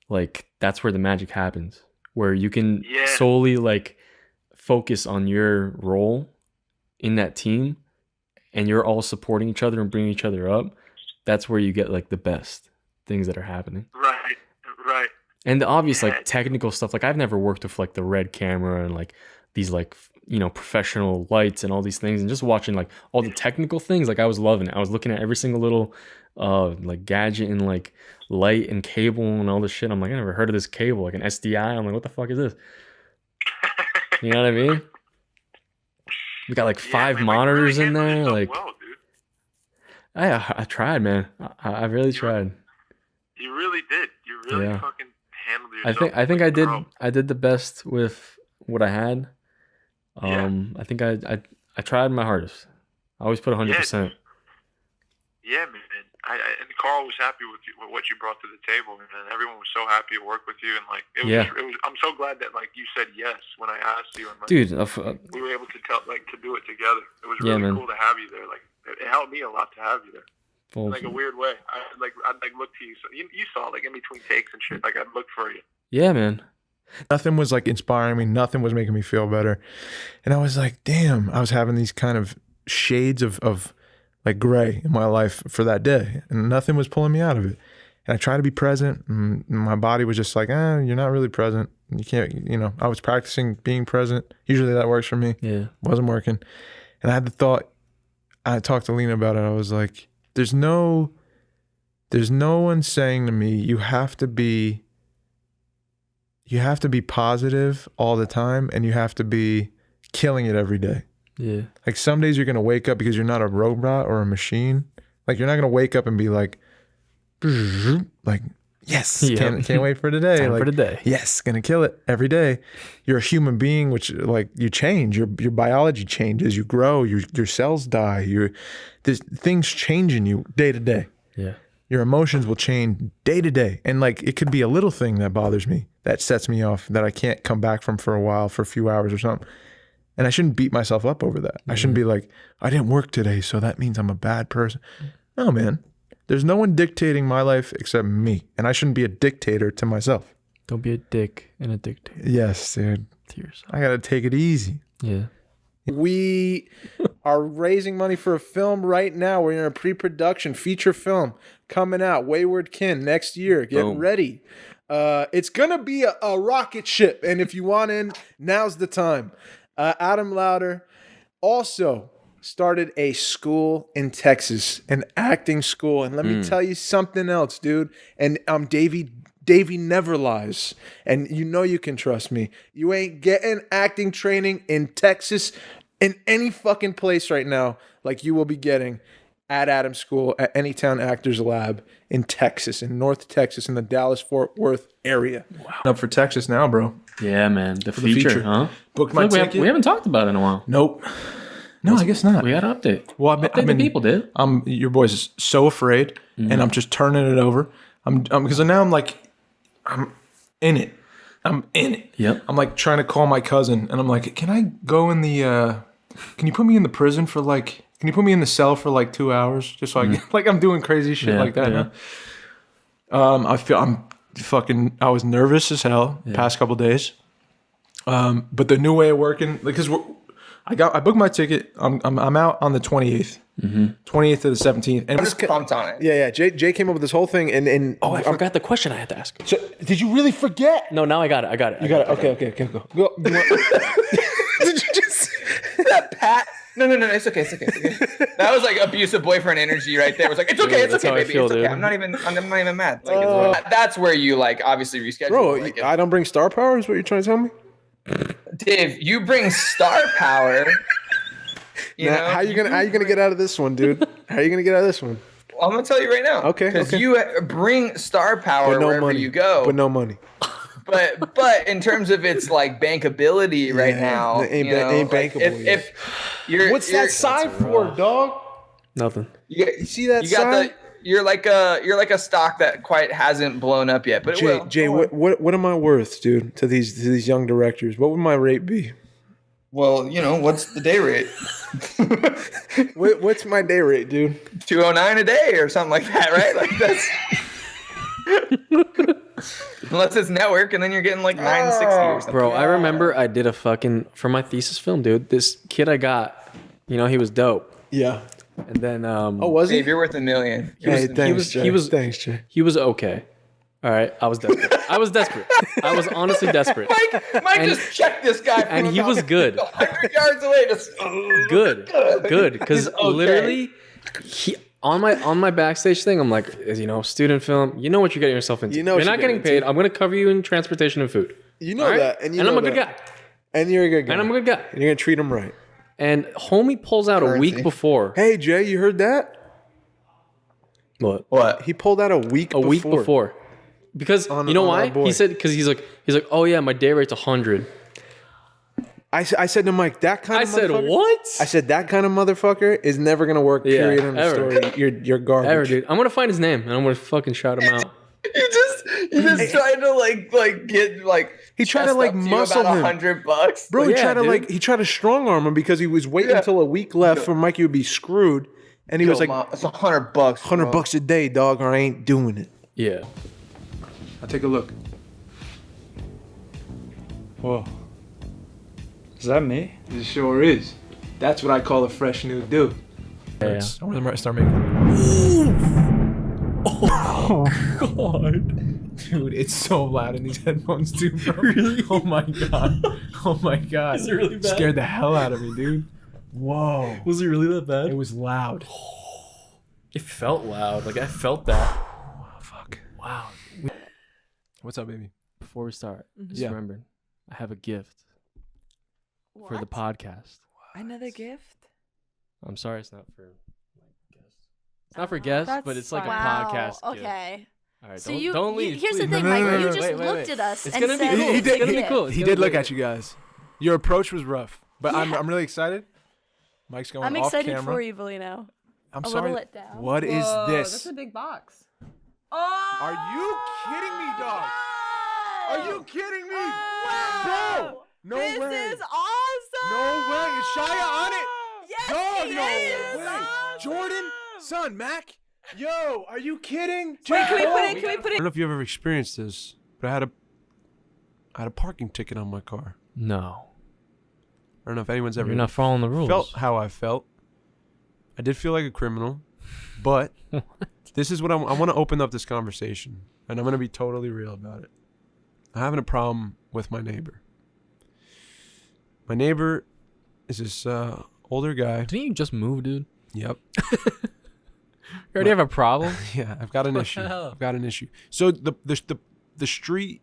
like that's where the magic happens. where you can solely like focus on your role in that team and you're all supporting each other and bringing each other up, that's where you get like the best things that are happening. Right. And the obvious like technical stuff, like I've never worked with like the red camera and like these like, you know, professional lights and all these things, and just watching like all the technical things, like I was loving it. I was looking at every single little like gadget and like light and cable and all this shit. I'm like, I never heard of this cable, like an SDI. I'm like, what the fuck is this? You know what I mean? We got like 5 monitors in there. Like, I tried, man. I really tried. You really did. You really fucking handled yourself. I think I did the best with what I had. I think I tried my hardest. I always put 100%. Yeah, man. And Carl was happy with what you brought to the table, and everyone was so happy to work with you. And like, it was. I'm so glad that like you said yes when I asked you, and like, dude, we were able to do it together. It was really cool to have you there. Like, it helped me a lot to have you there. In like a weird way. I'd look to you. So you saw like in between takes and shit. Like I'd look for you. Yeah, man. Nothing was like inspiring me. Nothing was making me feel better. And I was like, damn, I was having these kind of shades of like gray in my life for that day. And nothing was pulling me out of it. And I tried to be present. And my body was just like, you're not really present. You can't, you know, I was practicing being present. Usually that works for me. Yeah. Wasn't working. And I had the thought, I talked to Lena about it. I was like, there's no one saying to me, you have to be positive all the time, and you have to be killing it every day. Yeah. Like some days you're going to wake up because you're not a robot or a machine. Like you're not going to wake up and be like, yes, can't wait for today. Time like, for today. Yes, going to kill it every day. You're a human being, which like you change, your biology changes, you grow, your cells die, there's things change in you day to day. Yeah. Your emotions will change day to day. And like, it could be a little thing that bothers me, that sets me off, that I can't come back from for a while, for a few hours or something. And I shouldn't beat myself up over that. I shouldn't be like, I didn't work today, so that means I'm a bad person. No, man. There's no one dictating my life except me. And I shouldn't be a dictator to myself. Don't be a dick and a dictator. Yes, dude. To yourself. I got to take it easy. Yeah. We are raising money for a film right now. We're in a pre-production feature film coming out, Wayward Kin, next year. Get ready. It's going to be a rocket ship. And if you want in, now's the time. Adam Louder also started a school in Texas, an acting school. And let me tell you something else, dude. And Davey never lies. And you know you can trust me. You ain't getting acting training in Texas in any fucking place right now like you will be getting at Adam's school at Anytown Actors Lab in Texas, in North Texas, in the Dallas-Fort Worth area. Wow. Up for Texas now, bro. Yeah, man. The feature, huh? Booked my ticket. We haven't talked about it in a while. Nope. No, I guess not. We got to update. Well, I've been people did. Your boy's so afraid, and I'm just turning it over. Because now I'm like, I'm in it. Yep. I'm like trying to call my cousin, and I'm like, can I go in the? Can you put me in the prison for like? Can you put me in the cell for like 2 hours, just so I can, like I'm doing crazy shit like that? Yeah. I was nervous as hell past couple days. But the new way of working, because I booked my ticket. I'm out on the 28th. 28th to the 17th. And I'm just pumped on it. Yeah. Jay came up with this whole thing, and I forgot the question I had to ask. So, did you really forget? No, now I got it. You got it. Okay, go. Did you just that pat? No, it's okay. That was like abusive boyfriend energy right there. It was like, it's okay, baby. It's okay. I'm not even mad. Like, that's where you like obviously reschedule. Bro, like, I don't bring star power is what you're trying to tell me? Dave, you bring star power. How you gonna get out of this one, dude? How are you gonna get out of this one? Well, I'm gonna tell you right now. Okay. Because you bring star power wherever you go. But no money. But in terms of its like bankability right now, ain't bankable. If you're what's that sign for, dog? Nothing. You see that sign? You're like a stock that quite hasn't blown up yet, but Jay, what am I worth, dude, to these young directors? What would my rate be? Well, what's the day rate? What's my day rate, dude? $209 a day or something like that, right? Like that's Unless it's network, and then you're getting like 960 or something. Bro, I remember I did a fucking for my thesis film, dude. This kid I got, he was dope. Yeah. And then was he? Dave, you're worth $1 million. Thanks, Jay. He was okay. All right, I was desperate. I was honestly desperate. Mike just checked this guy from and he was good. 100 yards away. Just good. Because literally, on my backstage thing, I'm like, student film. You know what you're getting yourself into. You're not getting paid. I'm gonna cover you in transportation and food. You know that, and I'm a good guy. And you're a good guy. And I'm a good guy. And you're gonna treat him right. And homie pulls out a week before. Hey Jay, you heard that? What? He pulled out a week before. Because you know why? He said because he's like, oh yeah, my day rate's 100. I said to Mike, that kind of motherfucker. I said what? I said that kind of motherfucker is never gonna work. Period. In the story. You're garbage. Ever, dude. I'm gonna find his name and I'm gonna fucking shout him out. You just trying to like get like. He tried to like muscle him. $100, bro. He tried to strong arm him because he was waiting until a week left for Mikey would be screwed, and he was like, "It's $100, $100 a day, dog, or I ain't doing it." Yeah. I'll take a look. Whoa. Is that me? It sure is. That's what I call a fresh new dude. Yeah. I want to start making. Oh God, dude, it's so loud in these headphones too, bro. Really? Oh my god. Is it really bad? Scared the hell out of me, dude. Whoa. Was it really that bad? It was loud. It felt loud. Like I felt that. Oh, fuck. Wow. What's up, baby? Before we start, just remember, I have a gift for the podcast. Another gift? I'm sorry, it's not for guests. It's not for guests, but it's like a podcast gift. Okay. All right, So don't leave. Here's the please. thing, Mike. You just looked at us It's and gonna be said, cool. "It's a It's gonna be cool. He did look at you guys. Your approach was rough, but Yeah. I'm really excited. Mike's going I'm off excited camera. for you, Valino. I'm a sorry. little let down. What is this? That's a big box. Are you kidding me, dog? Are you kidding me? Wow. Bro, no this way. This is awesome. No way. Is Shia on it? Yes, Dog, he no is. way. Awesome. Jordan, son, Mac. Yo, are you kidding? Wait, can we put it? Can we put I it? don't know if you've ever experienced this, but I had a parking ticket on my car. No. I don't know if anyone's ever. You're not following the rules. Felt how I felt. I did feel like a criminal, but this is what I want to open up this conversation, and I'm going to be totally real about it. I'm having a problem with my neighbor. My neighbor is this older guy. Didn't you just move, dude? Yep. You already have a problem? Yeah, I've got an issue. I've got an issue. So the street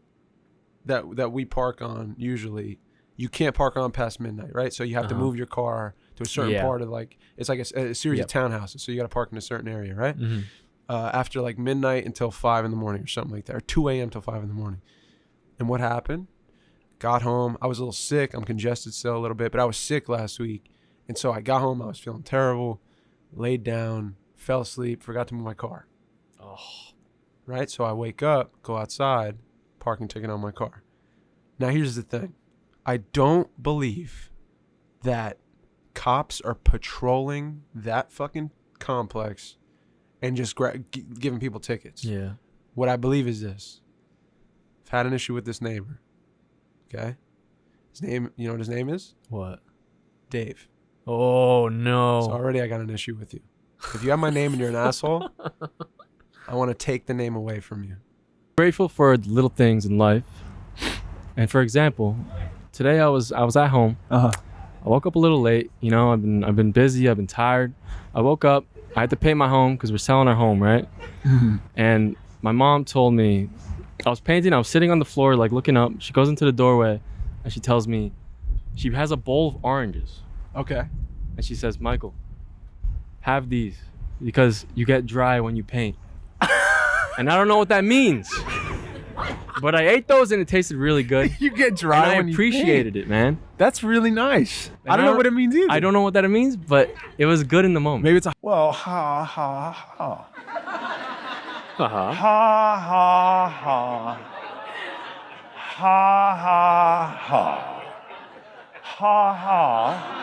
that we park on usually, you can't park on past midnight, right? So you have to move your car to a certain part of it's like a series of townhouses. So you got to park in a certain area, right? Mm-hmm. After like midnight until 5 in the morning or something like that, or 2 a.m. till 5 in the morning. And what happened? Got home. I was a little sick. I'm congested still a little bit, but I was sick last week. And so I got home. I was feeling terrible, laid down, fell asleep, forgot to move my car. Oh. Right? So I wake up, go outside, parking ticket on my car. Now here's the thing. I don't believe that cops are patrolling that fucking complex and just giving people tickets. Yeah. What I believe is this. I've had an issue with this neighbor. Okay? His name, you know what his name is? What? Dave. Oh, no. So already I got an issue with you. If you have my name and you're an asshole, I want to take the name away from you. Grateful for little things in life. And for example, today I was at home. I woke up a little late. You know, I've been busy. I've been tired. I woke up. I had to pay my home because we're selling our home, right? And my mom told me, I was painting. I was sitting on the floor, like looking up. She goes into the doorway, and she tells me, she has a bowl of oranges. Okay. And she says, Michael, have these because you get dry when you paint. And I don't know what that means. But I ate those and it tasted really good. You get dry and I appreciated it, man. That's really nice. I don't know what it means either. I don't know what that means, but it was good in the moment. Maybe it's a Well, ha ha ha. Uh-huh. Ha ha ha. Ha ha ha. Ha ha.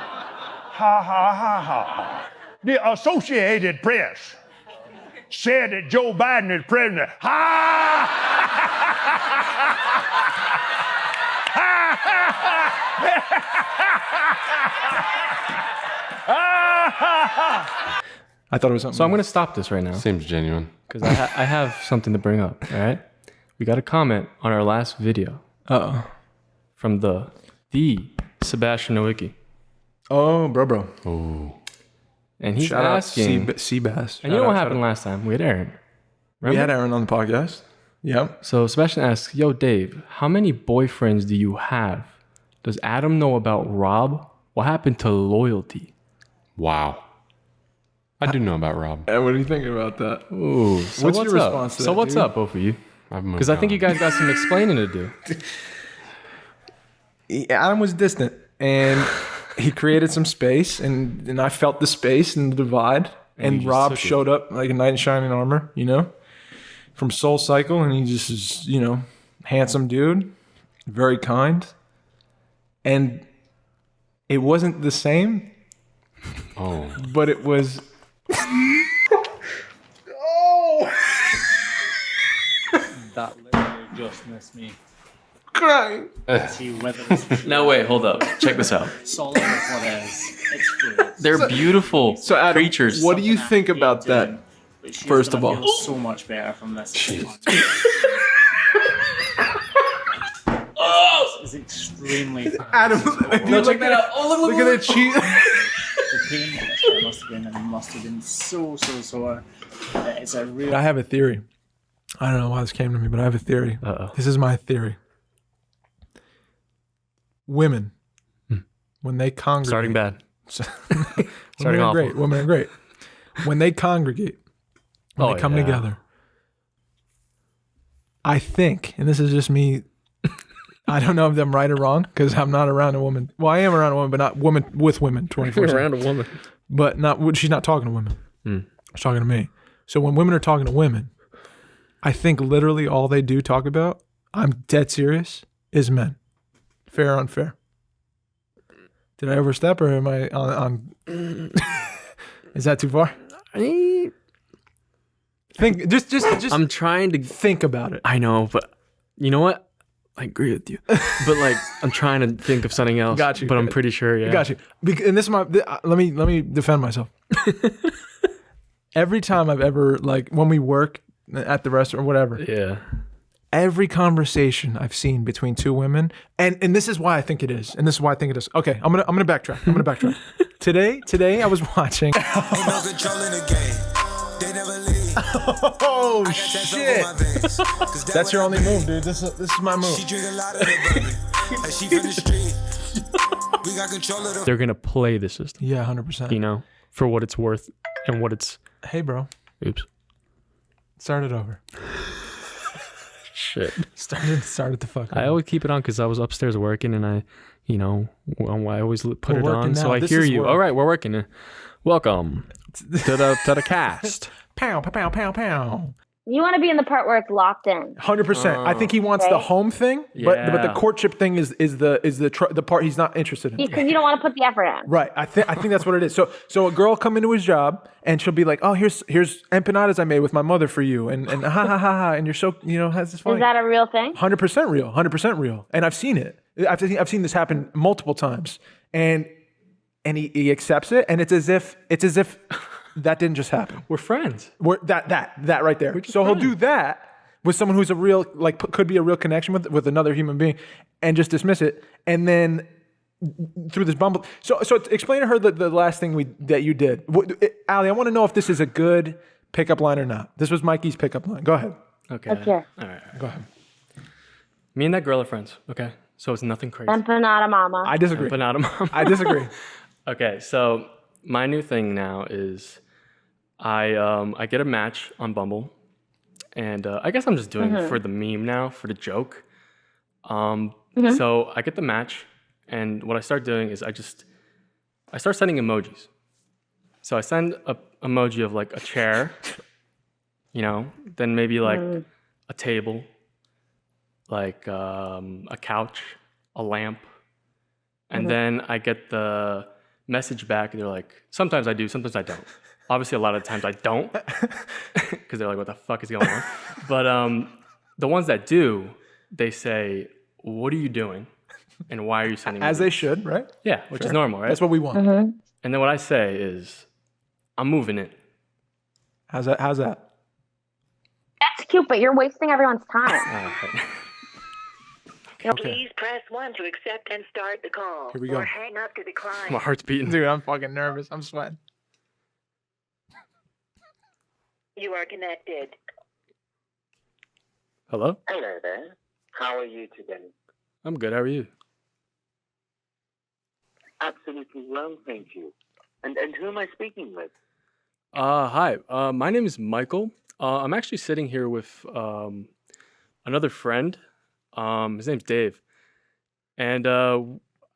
Ha ha ha ha. The Associated Press said that Joe Biden is president. Ha! I thought it was something. So I'm going to stop this right now. Seems genuine. Because I have something to bring up, all right? We got a comment on our last video. Uh-oh. From the Sebastian Nowicki. Oh, bro. Oh. And he's Shout asking... out Seabass. And you know what happened last time? We had Aaron. Remember? We had Aaron on the podcast. Yep. So Sebastian asks, yo, Dave, how many boyfriends do you have? Does Adam know about Rob? What happened to loyalty? Wow. I do know about Rob. And what are you thinking about that? Ooh. So what's your response to that? So what's dude? up, both of you? I've moved Because I think on. you guys got some explaining to do. Adam was distant, and he created some space, and I felt the space and the divide. And you Rob just took it. showed up like a knight in shining armor, you know, from Soul Cycle, and he just is, you know, handsome dude, very kind, and it wasn't the same. Oh. But it was. Oh! That literally just missed me. Crying. See whether it's Now wait, hold up. Check this out. solid or what is. It's fluid. They're beautiful Adam, creatures. What do you think about that? But she's First gonna of all, feel so much better from this. It's extremely Adam, no, check that out. Oh, Look at that cheese. The pain that must have been so sore. It's a real. I have a theory. I don't know why this came to me, but I have a theory. Uh-oh. This is my theory. Women, when they congregate, Starting bad. Starting Starting awful. great. Women are great. When they congregate, when they come together, I think, and this is just me. I don't know if I'm right or wrong because I'm not around a woman. Well, I am around a woman, but not woman with women 24/7. You're around a woman. But not. She's not talking to women. She's talking to me. So when women are talking to women, I think literally all they do talk about, I'm dead serious, is men. Fair or unfair? Did I overstep or am I on is that too far? Think just I'm trying to think about it. I know, but you know what? I agree with you. But like I'm trying to think of something else. Got you. But I'm pretty sure, yeah. Got you. And this is my let me defend myself. Every time I've ever, like when we work at the restaurant or whatever. Yeah. Every conversation I've seen between two women, and this is why I think it is, and this is why I think it is. Okay, I'm gonna backtrack. Today I was watching. Oh shit! That's your only move, dude. This is my move. They're gonna play the system. Yeah, 100%. You know, for what it's worth and what it's. Hey, bro. Oops. Start it over. Shit. Started the fuck. I always keep it on because I was upstairs working and I always put We're it on. working So now. I This hear is you. work. All right, we're working. Welcome to the cast. Pow, pow, pow, pow, pow. You want to be in the part where it's locked in. 100%. I think he wants the home thing, but the Yeah. courtship thing is the part he's not interested in. Because you don't want to put the effort in. Right. I think that's what it is. So a girl come into his job and she'll be like, "Oh, here's empanadas I made with my mother for you," and ha ha ha ha, and you're so has this funny. Is that a real thing? 100% real. 100% real. And I've seen it. I've seen this happen multiple times, and he accepts it, and it's as if that didn't just happen. We're friends. We're that right there. So he'll do that with someone who's a real, like, could be a real connection with another human being, and just dismiss it, and then through this bumble. So explain to her the last thing that you did, Allie. I want to know if this is a good pickup line or not. This was Mikey's pickup line. Go ahead. Okay. Okay. All right. Go ahead. Me and that girl are friends. Okay. So it's nothing crazy. Empanada mama. I disagree. Empanada mama. I disagree. Okay. So my new thing now is I get a match on Bumble, and I guess I'm just doing it for the meme now, for the joke. So I get the match, and what I start doing is I start sending emojis. So I send a emoji of like a chair, then maybe like a table, like a couch, a lamp, and then I get the message back. They're like, sometimes I do, sometimes I don't. Obviously, a lot of times I don't, because they're like, "What the fuck is going on?" But the ones that do, they say, "What are you doing, and why are you sending me?" As they should, right? Yeah, which is Sure. normal, right? That's what we want. Mm-hmm. And then what I say is, "I'm moving in." How's that? How's that? That's cute, but you're wasting everyone's time. Please press 1 to accept and start the call. Here we go. Or hang up to decline. My heart's beating. Dude, I'm fucking nervous. I'm sweating. You are connected. Hello? Hello there. How are you today? I'm good. How are you? Absolutely well, thank you. And who am I speaking with? Hi. My name is Michael. I'm actually sitting here with another friend. His name's Dave. And I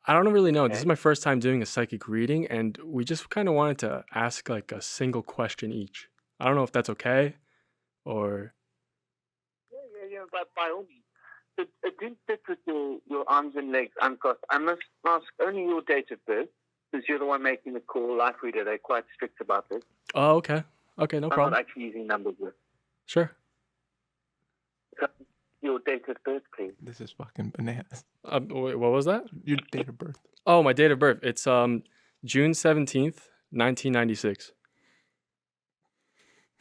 don't really know. This is my first time doing a psychic reading, and we just kind of wanted to ask like a single question each. I don't know if that's okay, or... Yeah, by all means. But don't sit with your arms and legs uncrossed. I must ask only your date of birth, because you're the one making the call. Life reader, they're quite strict about this. Oh, okay. Okay, no I'm problem. not actually using numbers here. Sure. Your date of birth, please. This is fucking bananas. Wait, what was that? Your date of birth. Oh, my date of birth. It's June 17th, 1996.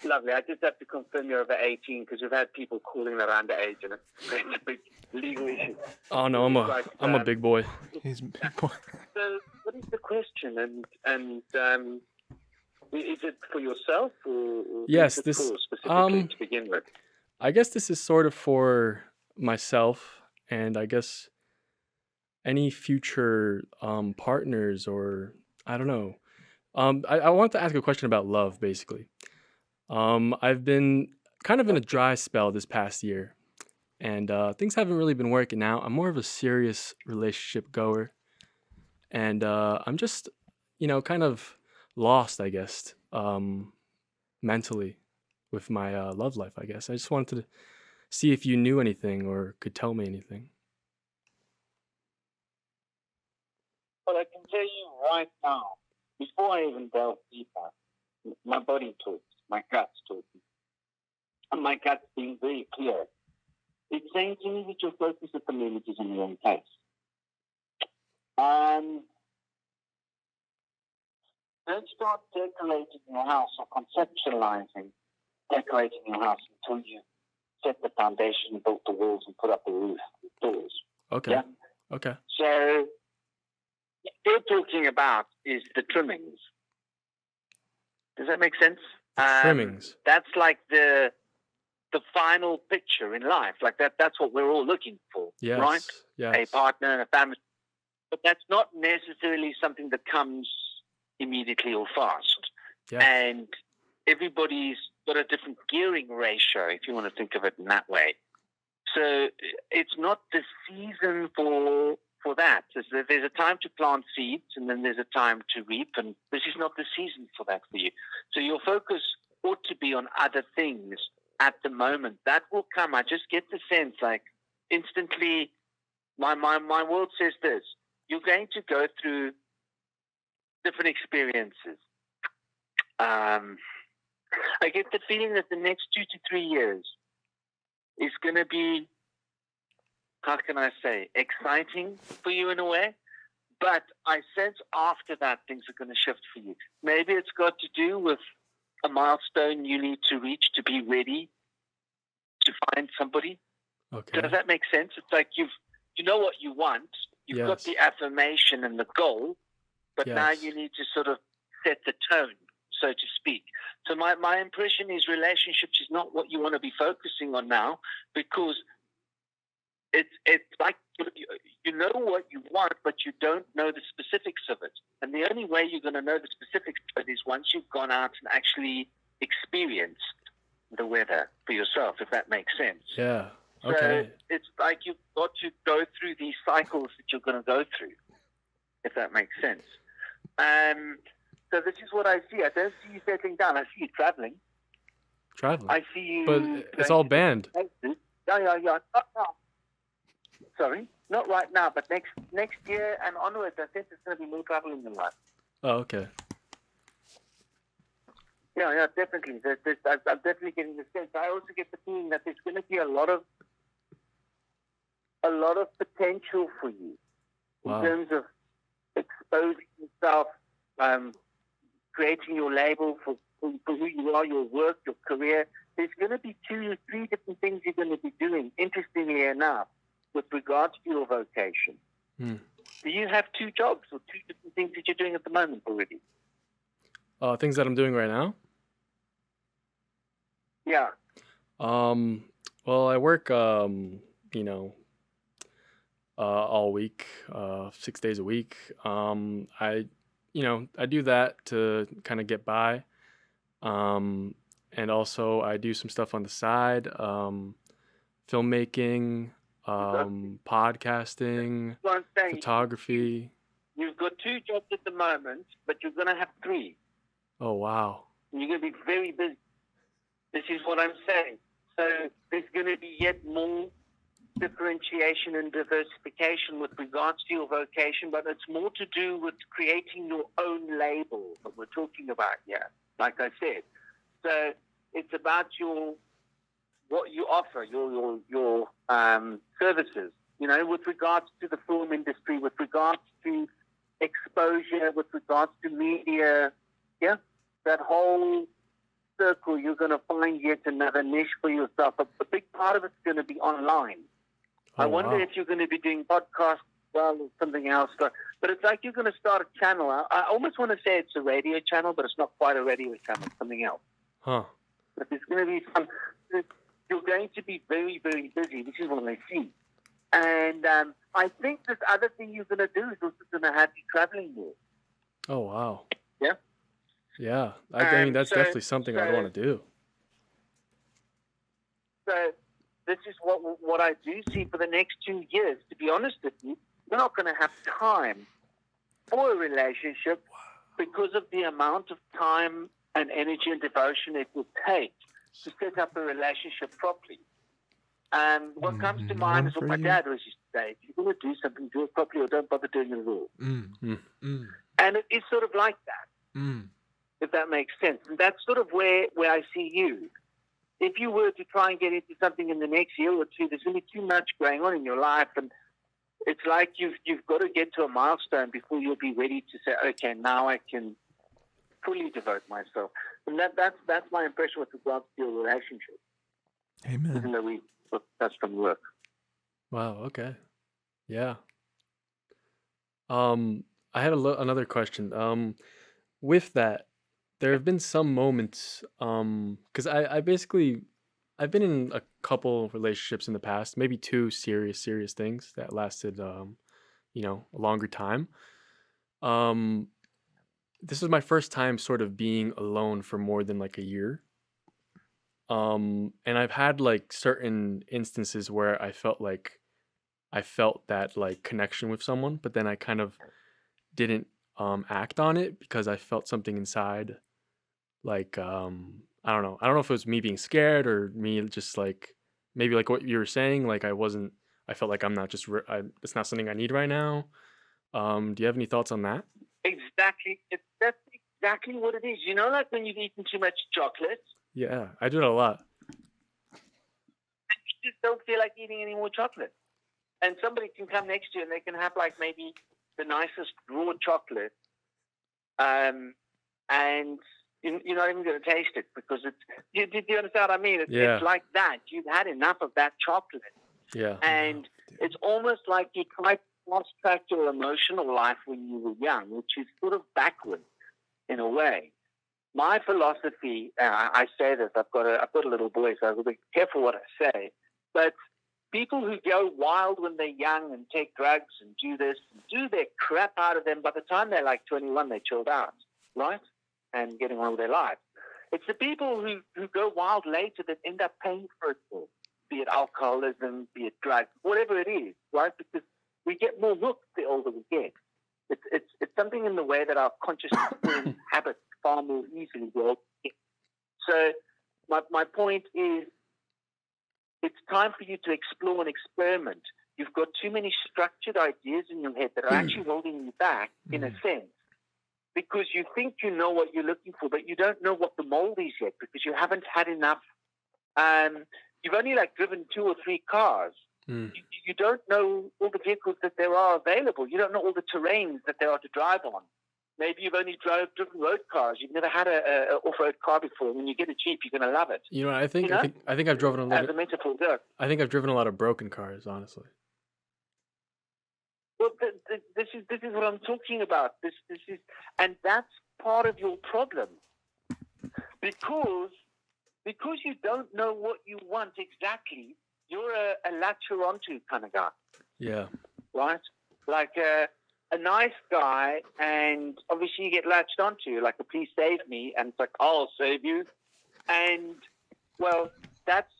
Lovely. I just have to confirm you're over 18 because we've had people calling that underage and it's a big legal issue. Oh no, I'm a big boy. He's a big boy. So, what is the question? And is it for yourself or Yes, is it this for specifically to begin with? I guess this is sort of for myself, and I guess any future partners, or I don't know. I wanted to ask a question about love, basically. I've been kind of in a dry spell this past year, and things haven't really been working out. I'm more of a serious relationship goer, and I'm just, kind of lost, I guess, mentally with my love life, I guess. I just wanted to see if you knew anything or could tell me anything. Well, I can tell you right now, before I even delve deeper, my body talks, my gut's talking. And my gut's being very clear. It's saying to me that your focus at the moment is in the wrong place. Don't start decorating your house or conceptualizing decorating your house until you set the foundation, built the walls, and put up the roof, the doors. Okay. Yeah? Okay. So, what you're talking about is the trimmings. Does that make sense? Trimmings. That's like the final picture in life. Like that's what we're all looking for, Yes. right? Yes. A partner and a family. But that's not necessarily something that comes immediately or fast. Yes. And everybody's got a different gearing ratio, if you want to think of it in that way. So it's not the season for that. There's a time to plant seeds, and then there's a time to reap, and this is not the season for that for you. So your focus ought to be on other things at the moment. That will come. I just get the sense, like, instantly, my world says this. You're going to go through different experiences. I get the feeling that the next 2 to 3 years is going to be, how can I say, exciting for you in a way. But I sense after that things are going to shift for you. Maybe it's got to do with a milestone you need to reach to be ready to find somebody. Okay. Does that make sense? It's like you know what you want. You've got the affirmation and the goal, but now you need to sort of set the tone, so to speak. So my impression is relationships is not what you want to be focusing on now, because it's like you know what you want, but you don't know the specifics of it. And the only way you're going to know the specifics of it is once you've gone out and actually experienced the weather for yourself, if that makes sense. Yeah. Okay. So it's like you've got to go through these cycles that you're going to go through, if that makes sense. So this is what I see. I don't see you settling down. I see you traveling. Traveling? I see you... But it's all banned. Yeah. Sorry, not right now, but next year and onwards, I think there's going to be more travel in your life. Oh, okay. Yeah, definitely. I'm definitely getting the sense. I also get the feeling that there's going to be a lot of potential for you in terms of exposing yourself, creating your label for who you are, your work, your career. There's going to be 2 or 3 different things you're going to be doing, interestingly enough, with regards to your vocation. Do you have 2 jobs or 2 different things that you're doing at the moment already? Things that I'm doing right now? Yeah. Well, I work, all week, 6 days a week. I do that to kind of get by. And also I do some stuff on the side, filmmaking, podcasting, photography. You've got 2 jobs at the moment, but you're going to have 3. Oh, wow. You're going to be very busy. This is what I'm saying. So there's going to be yet more differentiation and diversification with regards to your vocation, but it's more to do with creating your own label that we're talking about here, like I said. So it's about what you offer, your services, with regards to the film industry, with regards to exposure, with regards to media, that whole circle. You're going to find yet another niche for yourself. A big part of it's going to be online. I wonder if you're going to be doing podcasts or something else, but it's like you're going to start a channel. I almost want to say it's a radio channel, but it's not quite a radio channel. It's something else. Huh. But there's going to be you're going to be very, very busy. This is what I see. And I think this other thing you're going to do is also going to have you traveling more. Oh, wow. Yeah? Yeah. I mean, that's definitely something I'd want to do. So this is what I do see for the next 2 years. To be honest with you, you're not going to have time for a relationship because of the amount of time and energy and devotion it will take to set up a relationship properly. What comes to mind is what my dad always used to say: if you're going to do something, do it properly, or don't bother doing it at all. And it is sort of like that, if that makes sense. And that's sort of where I see you. If you were to try and get into something in the next year or 2, there's going to be too much going on in your life, and it's like you've got to get to a milestone before you'll be ready to say, okay, now I can fully devote myself. And that's my impression with regards to your relationship. Amen. Even though that's from work. Wow. Okay. Yeah. I had another question. With that, there have been some moments, because I've been in a couple relationships in the past, maybe 2 serious things that lasted, a longer time. This was my first time sort of being alone for more than like a year. And I've had like certain instances where I felt that like connection with someone, but then I kind of didn't act on it because I felt something inside. Like, I don't know if it was me being scared or me just like, maybe like what you were saying, like I felt like I'm not just, it's not something I need right now. Do you have any thoughts on that? Exactly. That's exactly what it is. Like when you've eaten too much chocolate. Yeah, I do it a lot. And you just don't feel like eating any more chocolate. And somebody can come next to you and they can have like maybe the nicest raw chocolate. And you're not even going to taste it because it's. Do you understand what I mean? It's like that. You've had enough of that chocolate. Yeah. And it's almost like you try to fast-track your emotional life when you were young, which is sort of backwards in a way. My philosophy, I say this, I've got a little boy, so I'll be careful what I say, but people who go wild when they're young and take drugs and do this and do their crap out of them, by the time they're like 21, they're chilled out, right? And getting on with their lives. It's the people who go wild later that end up paying for it all, be it alcoholism, be it drugs, whatever it is, right? Because we get more hooked the older we get. It's something in the way that our consciousness habits far more easily. So my point is, it's time for you to explore and experiment. You've got too many structured ideas in your head that are actually holding you back, in a sense. because you think you know what you're looking for, but you don't know what the mold is yet because you haven't had enough. You've only like driven 2 or 3 cars. You don't know all the vehicles that there are available. You don't know all the terrains that there are to drive on. Maybe you've only driven road cars. You've never had a off-road car before. When you get a Jeep, you're going to love it. You know, I think I've driven a lot. As a metaphor goes. I think I've driven a lot of broken cars, honestly. Well, this is what I'm talking about. This is, and that's part of your problem, because you don't know what you want exactly. You're a latcher onto kind of guy. Yeah. Right? Like a nice guy, and obviously you get latched onto, like a please save me, and it's like, I'll save you. And, well, that's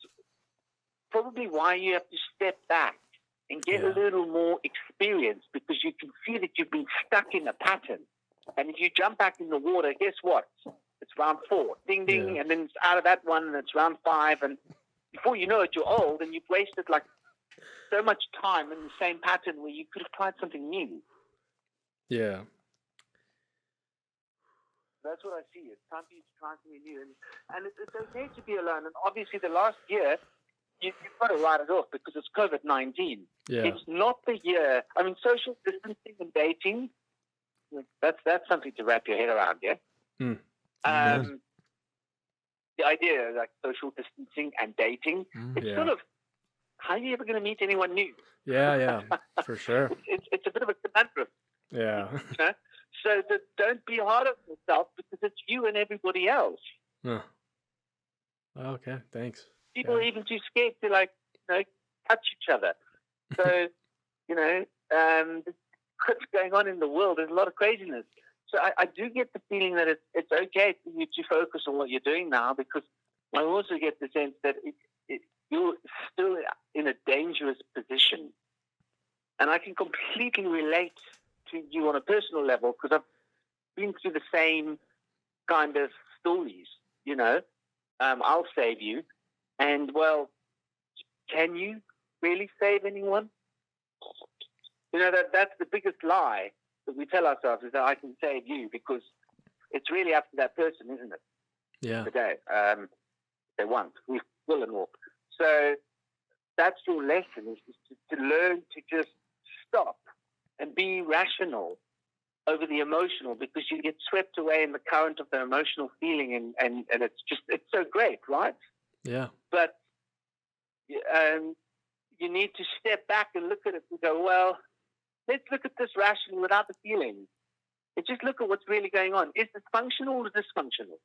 probably why you have to step back and get a little more experience, because you can see that you've been stuck in a pattern. And if you jump back in the water, guess what? It's round 4. Ding, ding, and then it's out of that one, and it's round 5, and before you know it, you're old, and you've wasted, like, so much time in the same pattern where you could have tried something new. Yeah. That's what I see. It's time for you to try something new. And it's okay to be alone. And obviously the last year, you've got to write it off because it's COVID-19. Yeah. It's not the year. I mean, social distancing and dating, that's something to wrap your head around, yeah? The idea of like social distancing and dating, it's sort of, how are you ever going to meet anyone new? Yeah, for sure. It's a bit of a conundrum. Yeah. You know? So don't be hard on yourself, because it's you and everybody else. Okay, thanks. People are even too scared to touch each other. So, what's going on in the world? There's a lot of craziness. So I do get the feeling that it's okay for you to focus on what you're doing now, because I also get the sense that you're still in a dangerous position. And I can completely relate to you on a personal level, because I've been through the same kind of stories, I'll save you. And, well, can you really save anyone? That's the biggest lie that we tell ourselves, is that I can save you, because it's really up to that person, isn't it? Yeah. Today, they want, we will and all. So that's your lesson, is to learn to just stop and be rational over the emotional, because you get swept away in the current of the emotional feeling, and it's so great, right? Yeah. But you need to step back and look at it and go, well, let's look at this rationally without the feelings. And just look at what's really going on. Is this functional or dysfunctional?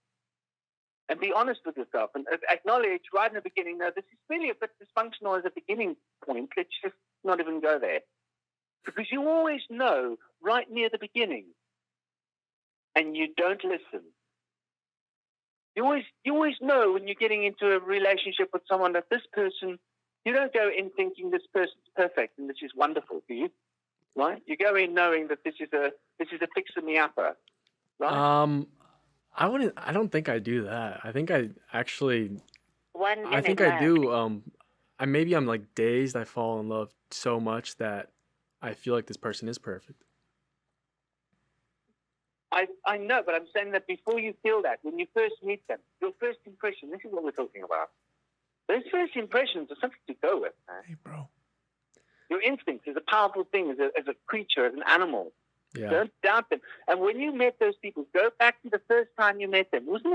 And be honest with yourself and acknowledge right in the beginning, no, this is really a bit dysfunctional as a beginning point. Let's just not even go there. Because you always know right near the beginning, and you don't listen. You always know when you're getting into a relationship with someone that this person, you don't go in thinking this person's perfect and this is wonderful, do you? Right? You go in knowing that this is a fixer-me-upper, right? I don't think I do that. I think I actually. 1 minute I think left. I do. I'm like dazed. I fall in love so much that I feel like this person is perfect. I know, but I'm saying that before you feel that, when you first meet them, your first impression, this is what we're talking about. Those first impressions are something to go with, man. Hey, bro. Your instinct is a powerful thing as a creature, as an animal. Yeah. Don't doubt them. And when you met those people, go back to the first time you met them. Wasn't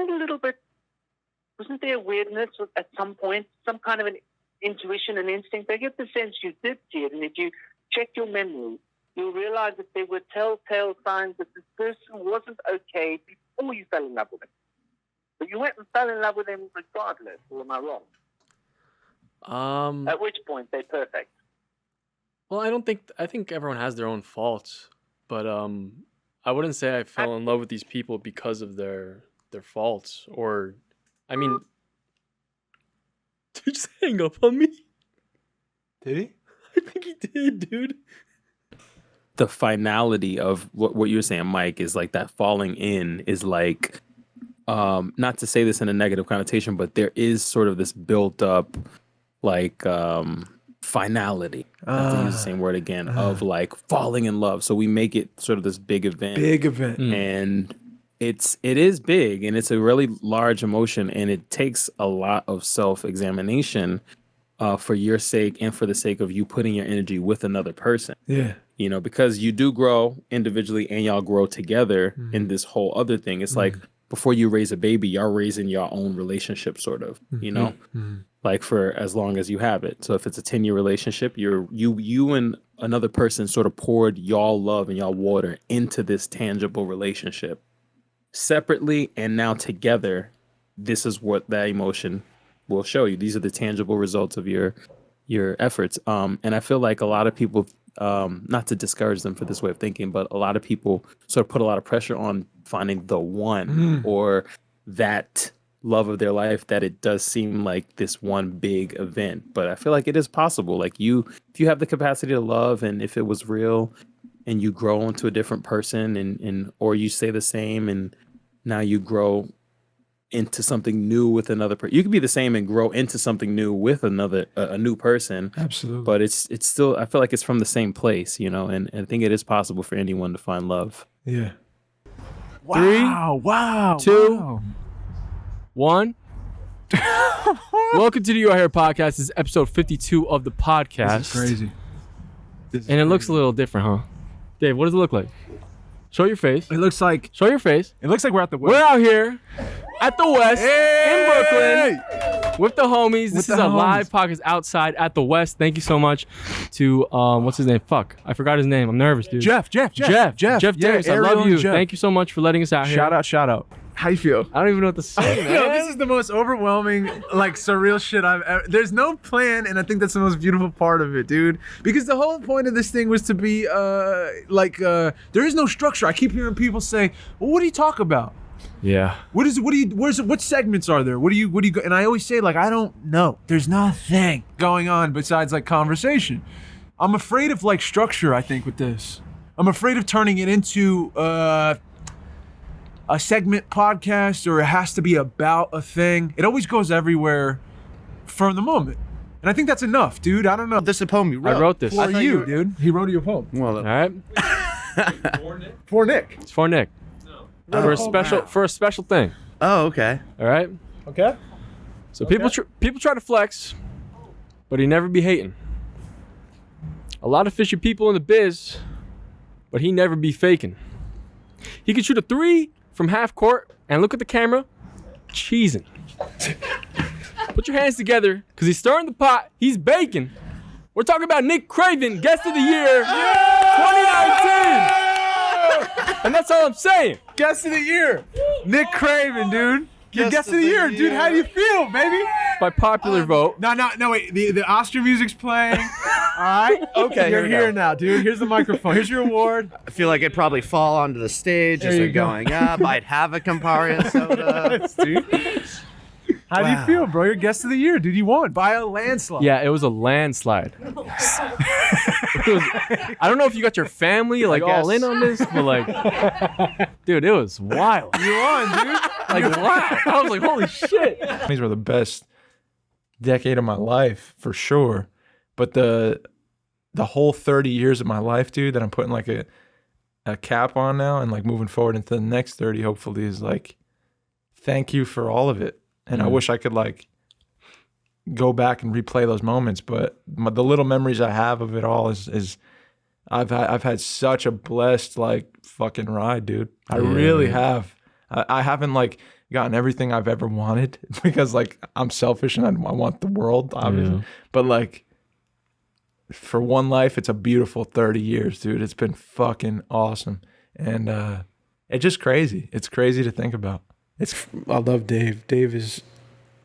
there a weirdness at some point, some kind of an intuition and instinct? I get the sense you did see it, and if you check your memory, you'll realize that there were telltale signs that this person wasn't okay before you fell in love with him. But you went and fell in love with him regardless, or am I wrong? At which point they're perfect. Well, I think everyone has their own faults, but I wouldn't say I fell in love with these people because of their faults, or I mean, did he just hang up on me? Did he? I think he did, dude. The finality of what you were saying, Mike, is like that falling in is like, not to say this in a negative connotation, but there is sort of this built up like finality. I have to use the same word again of like falling in love. So we make it sort of this big event. And it is big, and it's a really large emotion, and it takes a lot of self-examination for your sake and for the sake of you putting your energy with another person. Yeah. You know, because you do grow individually and y'all grow together in this whole other thing. It's like before you raise a baby, y'all raising your own relationship, sort of, you know, like for as long as you have it. So if it's a 10-year relationship, you and another person sort of poured y'all love and y'all water into this tangible relationship separately, and now together, this is what that emotion will show you. These are the tangible results of your efforts. And I feel like a lot of people, not to discourage them for this way of thinking, but a lot of people sort of put a lot of pressure on finding the one or that love of their life, that it does seem like this one big event. But I feel like it is possible. Like if you have the capacity to love, and if it was real, and you grow into a different person, and or you stay the same, and now you grow into something new with another person. You can be the same and grow into something new with a new person. Absolutely. But it's still, I feel like it's from the same place, you know, and I think it is possible for anyone to find love. Yeah. Wow. 2, 1. Welcome to the You Are Here podcast. This is episode 52 of the podcast. This is crazy. And it looks a little different, huh? Dave, what does it look like? Show your face. It looks like... Show your face. It looks like we're at the West. We're out here at the West in Brooklyn with the homies. This is a live podcast outside at the West. Thank you so much to, what's his name? Fuck. I forgot his name. I'm nervous, dude. Jeff Davis. I love you. Thank you so much for letting us out here. Shout out. How you feel? I don't even know what to say, man. Yo, this is the most overwhelming, like, surreal shit I've ever... There's no plan, and I think that's the most beautiful part of it, dude. Because the whole point of this thing was to be, there is no structure. I keep hearing people say, well, what do you talk about? Yeah. What segments are there? What do you go? And I always say, like, I don't know. There's nothing going on besides, like, conversation. I'm afraid of, like, structure, I think, with this. I'm afraid of turning it into, a segment podcast, or it has to be about a thing. It always goes everywhere from the moment. And I think that's enough, dude. I don't know. This is a poem you wrote. I wrote this. For you, dude. He wrote you a poem. Well, all right. For Nick. It's for Nick. No. For a special thing. Oh, okay. All right. Okay. So people try to flex, but he never be hating. A lot of fishy people in the biz, but he never be faking. He could shoot a 3 from half court and look at the camera, cheesing. Put your hands together, because he's stirring the pot, he's baking. We're talking about Nick Craven, guest of the year, 2019. And that's all I'm saying. Guest of the year. Nick Craven, dude. You're guest of the year, dude. How do you feel, baby? By popular vote. No, wait. The Oscar music's playing. All right? Okay, you're here now, dude. Here's the microphone. Here's your award. I feel like it'd probably fall onto the stage as they're going up. I'd have a Campari and soda. Dude. How do you feel, bro? You're guest of the year, dude. You won by a landslide. Yeah, it was a landslide. I don't know if you got your family like all in on this, but like, dude, it was wild. You won, dude. Like, wow. I was like, holy shit. These were the best decade of my life for sure. But the whole 30 years of my life, dude, that I'm putting like a cap on now and like moving forward into the next 30, hopefully, is like, thank you for all of it. And I wish I could like go back and replay those moments, but the little memories I have of it all is I've had such a blessed like fucking ride, dude. I really have. I haven't like gotten everything I've ever wanted because like I'm selfish and I want the world, obviously. Yeah. But like for one life, it's a beautiful 30 years, dude. It's been fucking awesome, and it's just crazy. It's crazy to think about. I love Dave. Dave is,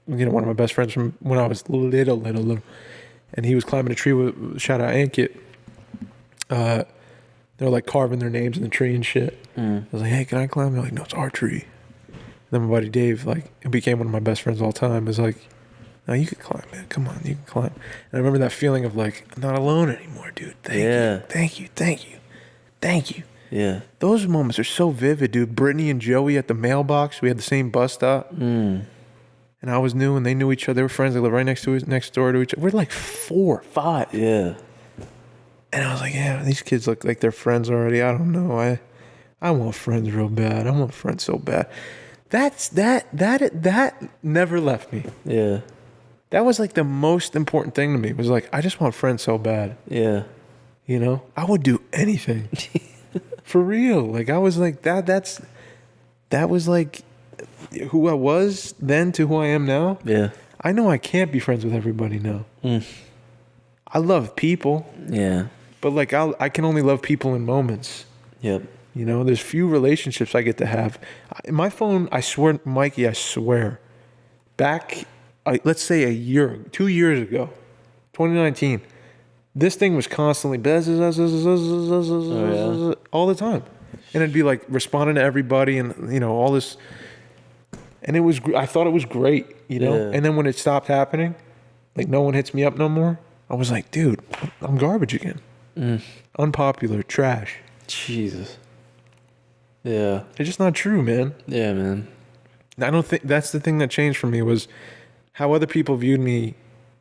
one of my best friends from when I was little. And he was climbing a tree with, shout out Ankit. They're like carving their names in the tree and shit. I was like, hey, can I climb? They're like, no, it's our tree. Then my buddy Dave, like, it became one of my best friends of all time, was like, no, you can climb, man. Come on, you can climb. And I remember that feeling of like, I'm not alone anymore, dude. Thank you. Yeah. Those moments are so vivid, dude. Brittany and Joey at the mailbox. We had the same bus stop. and I was new, and they knew each other. They were friends. They lived right next door to each other. We're like 4, 5. Yeah. And I was like, yeah, these kids look like they're friends already. I don't know. I want friends real bad. I want friends so bad. That never left me. Yeah. That was like the most important thing to me. Was like, I just want friends so bad. Yeah. You know, I would do anything. For real. Like, I was like, that was like who I was then to who I am now. Yeah. I know I can't be friends with everybody now. I love people. Yeah. But like, I can only love people in moments. Yep. You know, there's few relationships I get to have. My phone, I swear, Mikey, I swear, back, let's say 2 years ago, 2019, this thing was constantly all the time. And it'd be like responding to everybody and, you know, all this. And I thought it was great, you know? Yeah. And then when it stopped happening, like no one hits me up no more, I was like, dude, I'm garbage again. Unpopular, trash. Jesus. Yeah. It's just not true, man. Yeah, man. I don't think that's the thing that changed for me was how other people viewed me,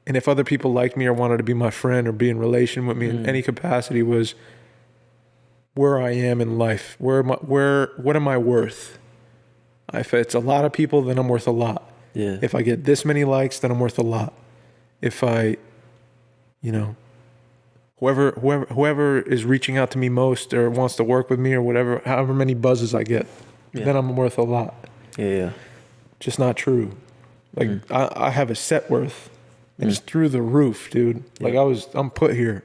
and if other people liked me or wanted to be my friend or be in relation with me in any capacity was where I am in life. What am I worth? If it's a lot of people, then I'm worth a lot. Yeah. If I get this many likes, then I'm worth a lot. If I, you know, whoever is reaching out to me most or wants to work with me or whatever, however many buzzes I get, then I'm worth a lot. Yeah. Just not true. Like I have a set worth. And it's through the roof, dude. Like I'm put here.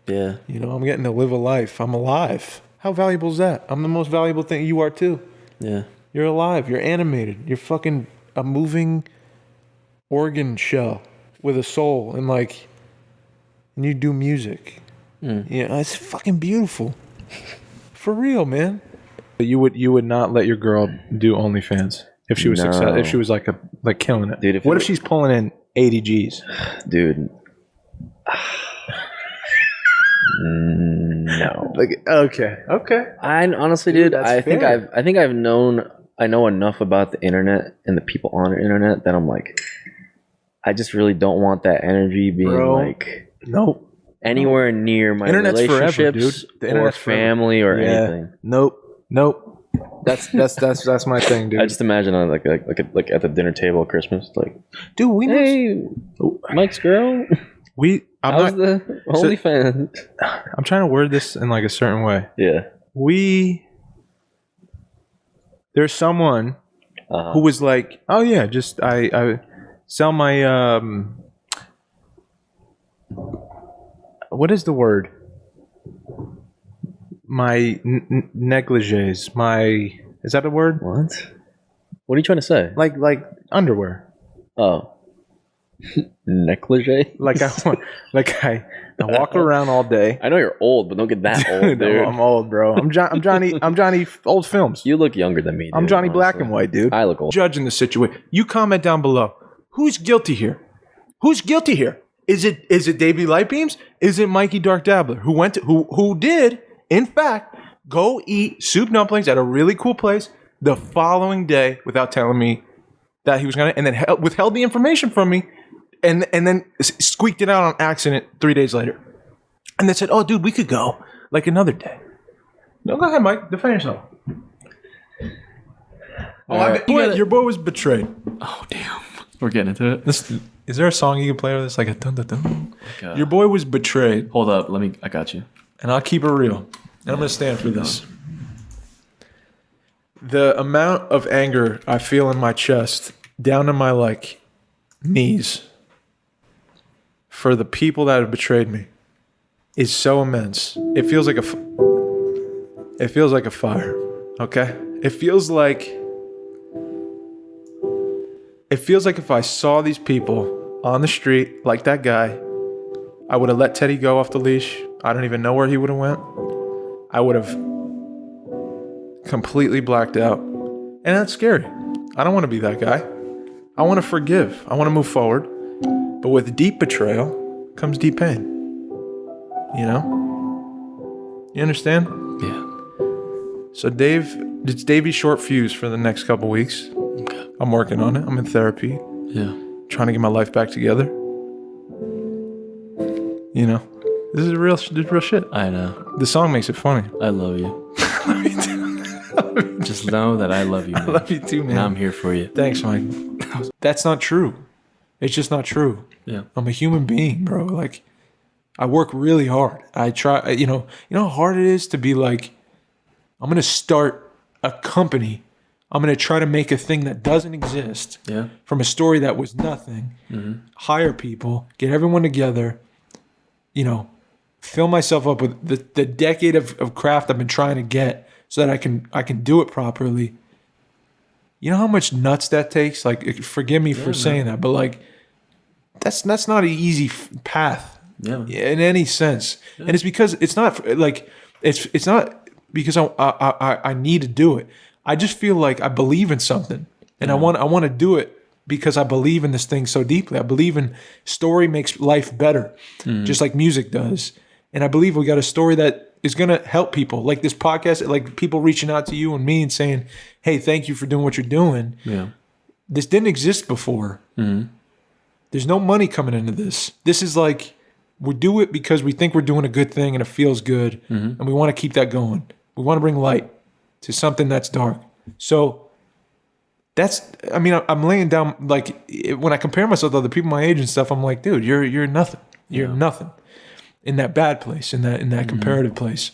Yeah. You know, I'm getting to live a life. I'm alive. How valuable is that? I'm the most valuable thing. You are too. Yeah. You're alive. You're animated. You're fucking a moving organ shell with a soul, and like, and you do music. Yeah, it's fucking beautiful. For real, man. You would not let your girl do OnlyFans if she was successful, if she was like killing it. Dude, what if she's pulling in 80 G's? Dude. No. Like, okay. I honestly, dude, I think fair. I know enough about the internet and the people on the internet that I'm like, I just really don't want that energy being like anywhere near my Internet's relationships forever, dude. The or internet's family or anything. Nope. That's my thing, dude. I just imagine on like at the dinner table at Christmas, like, dude, hey, Mike's girl. I'm the OnlyFans? I'm trying to word this in like a certain way. Yeah. There's someone who was like, oh yeah, just I sell my what is the word? My negligees. Is that a word? What are you trying to say? Like underwear. Oh. Negligee? I walk around all day. I know you're old, but don't get that old, dude. I'm old, bro. I'm Johnny old films. You look younger than me, dude, I'm Johnny honestly. Black and White, dude. I look old. Judging the situation. You comment down below. Who's guilty here? Is it Davey Lightbeams? Is it Mikey Dark Dabbler who did in fact go eat soup dumplings at a really cool place the following day without telling me that he was gonna, and then withheld the information from me, and then squeaked it out on accident 3 days later, and then said, "Oh, dude, we could go like another day." No, go ahead, Mike. Defend yourself. Your boy was betrayed. Oh damn, we're getting into it. Is there a song you can play with this, like a dun dun dun? Your boy was betrayed. Hold up, I got you. And I'll keep it real. And I'm gonna stand for this. The amount of anger I feel in my chest, down to my knees, for the people that have betrayed me, is so immense. It feels like a fire. Okay? It feels like if I saw these people on the street, like that guy, I would have let Teddy go off the leash. I don't even know where he would have went. I would have completely blacked out. And that's scary. I don't want to be that guy. I want to forgive. I want to move forward. But with deep betrayal comes deep pain. You know? You understand? Yeah. So it's Davey's short fuse for the next couple weeks. Okay. I'm working on it. I'm in therapy. Yeah. Trying to get my life back together. You know, this is real shit. I know. The song makes it funny. I love you. Just know that I love you, man. I love you too, man. And I'm here for you. Thanks, Mike. That's not true. It's just not true. Yeah. I'm a human being, bro. Like, I work really hard. I try, you know how hard it is to be like, I'm going to start a company. I'm going to try to make a thing that doesn't exist from a story that was nothing. Mm-hmm. Hire people, get everyone together, you know, fill myself up with the decade of craft I've been trying to get so that I can do it properly. You know how much nuts that takes? Like, forgive me for saying that, but like, that's not an easy path in any sense. And it's because it's not like, it's not because I need to do it. I just feel like I believe in something, and I want to do it because I believe in this thing so deeply. I believe in story makes life better, just like music does. And I believe we got a story that is going to help people, like this podcast, like people reaching out to you and me and saying, hey, thank you for doing what you're doing. Yeah. This didn't exist before. Mm-hmm. There's no money coming into this. This is like, we do it because we think we're doing a good thing and it feels good. Mm-hmm. And we want to keep that going. We want to bring light to something that's dark. So I'm laying down, like, when I compare myself to other people my age and stuff, I'm like, dude, you're nothing. You're nothing in that bad place, in that comparative place.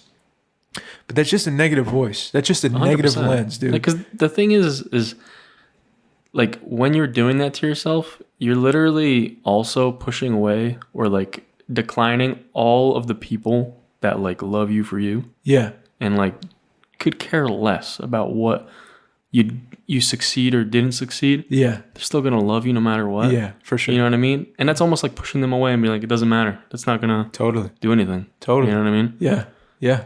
But that's just a negative voice. That's just a 100%. Negative lens, dude. Because the thing is like, when you're doing that to yourself, you're literally also pushing away or like declining all of the people that like love you for you. Yeah. And like could care less about what you succeed or didn't succeed. Yeah. They're still gonna love you no matter what. Yeah, for sure. You know what I mean? And that's almost like pushing them away and be like, it doesn't matter. That's not gonna do anything. Totally. You know what I mean? Yeah. Yeah.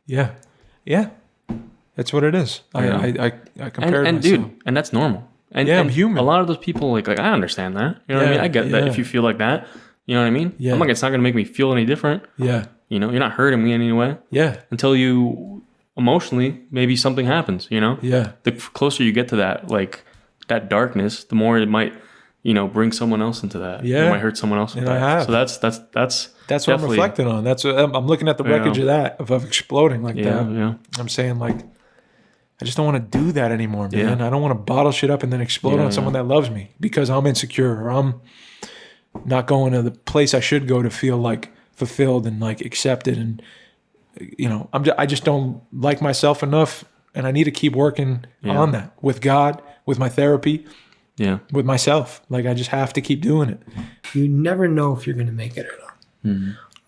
Yeah. Yeah. That's what it is. Yeah. I compare and myself. dude, and that's normal. And I'm human. A lot of those people like I understand that. You know what I mean? I get that if you feel like that. You know what I mean? Yeah. I'm like, it's not gonna make me feel any different. Yeah. You know, you're not hurting me in any way. Yeah. Until you emotionally, maybe something happens, you know? Yeah. The closer you get to that, like that darkness, the more it might, you know, bring someone else into that. Yeah. It might hurt someone else with And that. I have. So that's what I'm reflecting on. That's what I'm looking at the wreckage of that, of exploding like that. Yeah. I'm saying, like, I just don't want to do that anymore, man. Yeah. I don't want to bottle shit up and then explode on someone that loves me because I'm insecure or I'm not going to the place I should go to feel like fulfilled and like accepted. And, you know, I just don't like myself enough, and I need to keep working on that with God, with my therapy, with myself. Like, I just have to keep doing it. You never know if you're going to make it or not.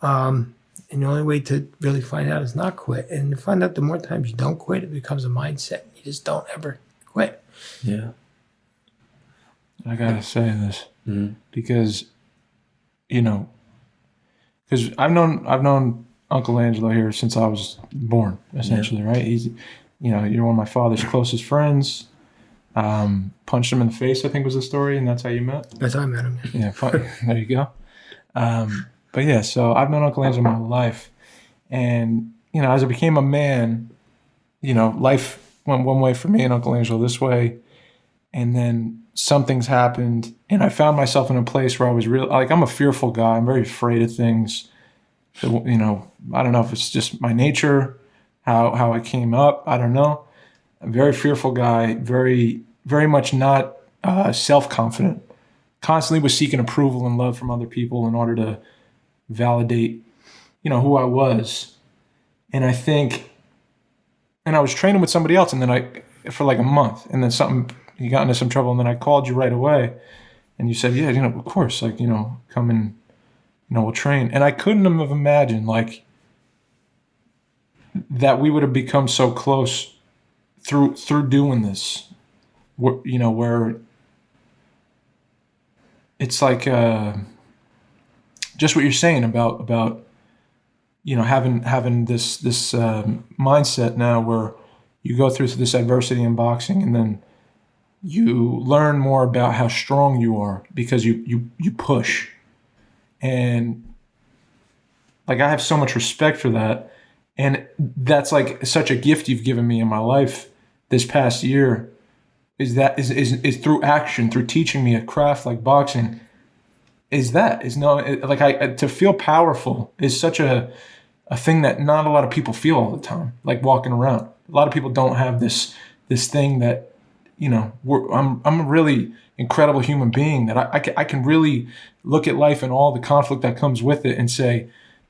Mm-hmm. And the only way to really find out is not quit. And to find out the more times you don't quit, it becomes a mindset. You just don't ever quit. Yeah. I gotta say this because, you know, because I've known Uncle Angelo here since I was born, essentially, right? He's, you know, you're one of my father's closest friends. Punched him in the face, I think was the story, and that's how you met. That's how I met him. Yeah, there you go. But yeah, so I've known Uncle Angelo my whole life, and you know, as I became a man, you know, life went one way for me and Uncle Angelo this way, and then something's happened, and I found myself in a place where I was I'm a fearful guy. I'm very afraid of things. You know, I don't know if it's just my nature, how I came up. I don't know. I'm a very fearful guy, very, very much not self-confident. Constantly was seeking approval and love from other people in order to validate, you know, who I was. And I think, and I was training with somebody else, and then for like a month, and then he got into some trouble, and then I called you right away, and you said, yeah, you know, of course, like, you know, come and, you know, we'll train. And I couldn't have imagined, like, that we would have become so close through doing this, you know, where it's like just what you're saying about you know, having this mindset now where you go through this adversity in boxing, and then you learn more about how strong you are because you push. And like, I have so much respect for that, and that's like such a gift you've given me in my life this past year, is through action, through teaching me a craft like boxing. To feel powerful is such a thing that not a lot of people feel all the time, like walking around. A lot of people don't have this thing that, I'm a really incredible human being, that I can really look at life and all the conflict that comes with it and say,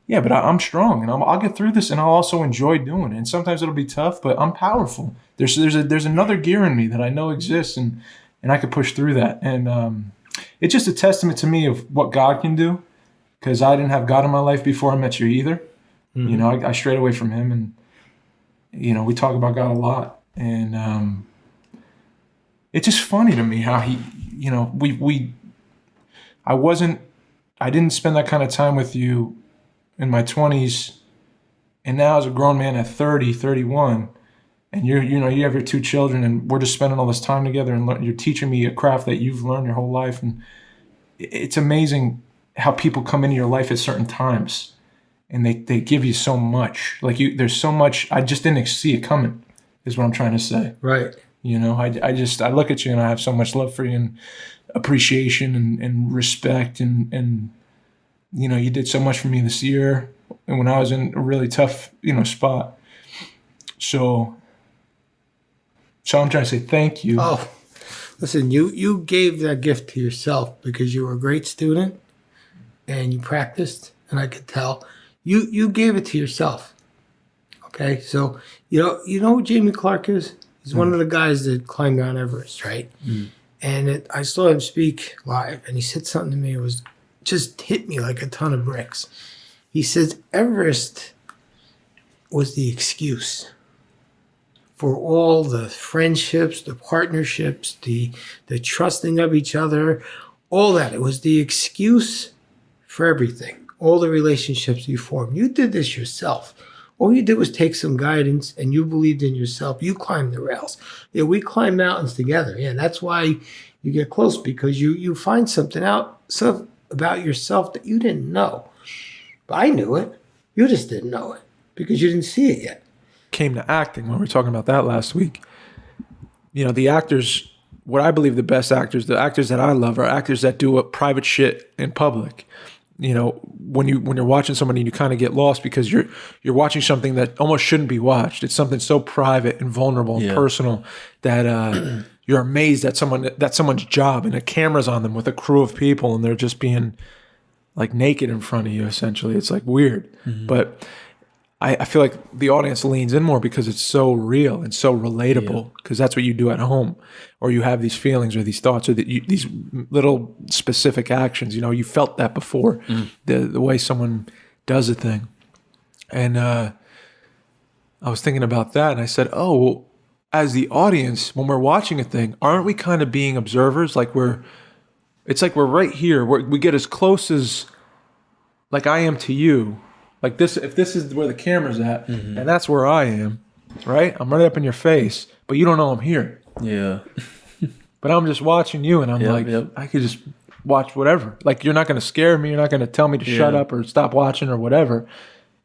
yeah, but I'm strong and I'll get through this, and I'll also enjoy doing it. And sometimes it'll be tough, but I'm powerful. There's another gear in me that I know exists, and I could push through that. And it's just a testament to me of what God can do, because I didn't have God in my life before I met you either. Mm-hmm. I strayed away from him, and we talk about God a lot, and it's just funny to me how he, I didn't spend that kind of time with you in my 20s, and now as a grown man at 30, 31, and you have your 2 children, and we're just spending all this time together, and you're teaching me a craft that you've learned your whole life. And it's amazing how people come into your life at certain times, and they give you so much. Like there's so much, I just didn't see it coming, is what I'm trying to say. Right. I look at you and I have so much love for you, and appreciation and respect, and you did so much for me this year, and when I was in a really tough spot. So I'm trying to say thank you. Oh, listen, you gave that gift to yourself because you were a great student and you practiced, and I could tell you gave it to yourself. Okay, so you know who Jamie Clark is? He's one of the guys that climbed Mount Everest, right? Mm. And I saw him speak live, and he said something to me. It was just hit me like a ton of bricks. He says Everest was the excuse for all the friendships, the partnerships, the trusting of each other, all that. It was the excuse for everything, all the relationships you formed. You did this yourself. All you did was take some guidance, and you believed in yourself. You climbed the rails. Yeah, we climb mountains together. Yeah, that's why you get close, because you find something out about yourself that you didn't know. But I knew it. You just didn't know it because you didn't see it yet. Came to acting when we were talking about that last week. The actors, what I believe the best actors, the actors that I love, are actors that do a private shit in public. When you're watching somebody and you kind of get lost because you're watching something that almost shouldn't be watched. It's something so private and vulnerable and personal that you're amazed at someone's job, and a camera's on them with a crew of people, and they're just being like naked in front of you. Essentially, it's like weird, but I feel like the audience leans in more because it's so real and so relatable, because that's what you do at home, or you have these feelings or these thoughts or these little specific actions. You felt that before, the way someone does a thing. And I was thinking about that, and I said, oh, well, as the audience, when we're watching a thing, aren't we kind of being observers? It's like we're right here. We get as close as like I am to you. Like this, if this is where the camera's at, and that's where I am, right? I'm right up in your face, but you don't know I'm here. Yeah. But I'm just watching you, and I'm I could just watch whatever. Like, you're not going to scare me. You're not going to tell me to shut up or stop watching or whatever.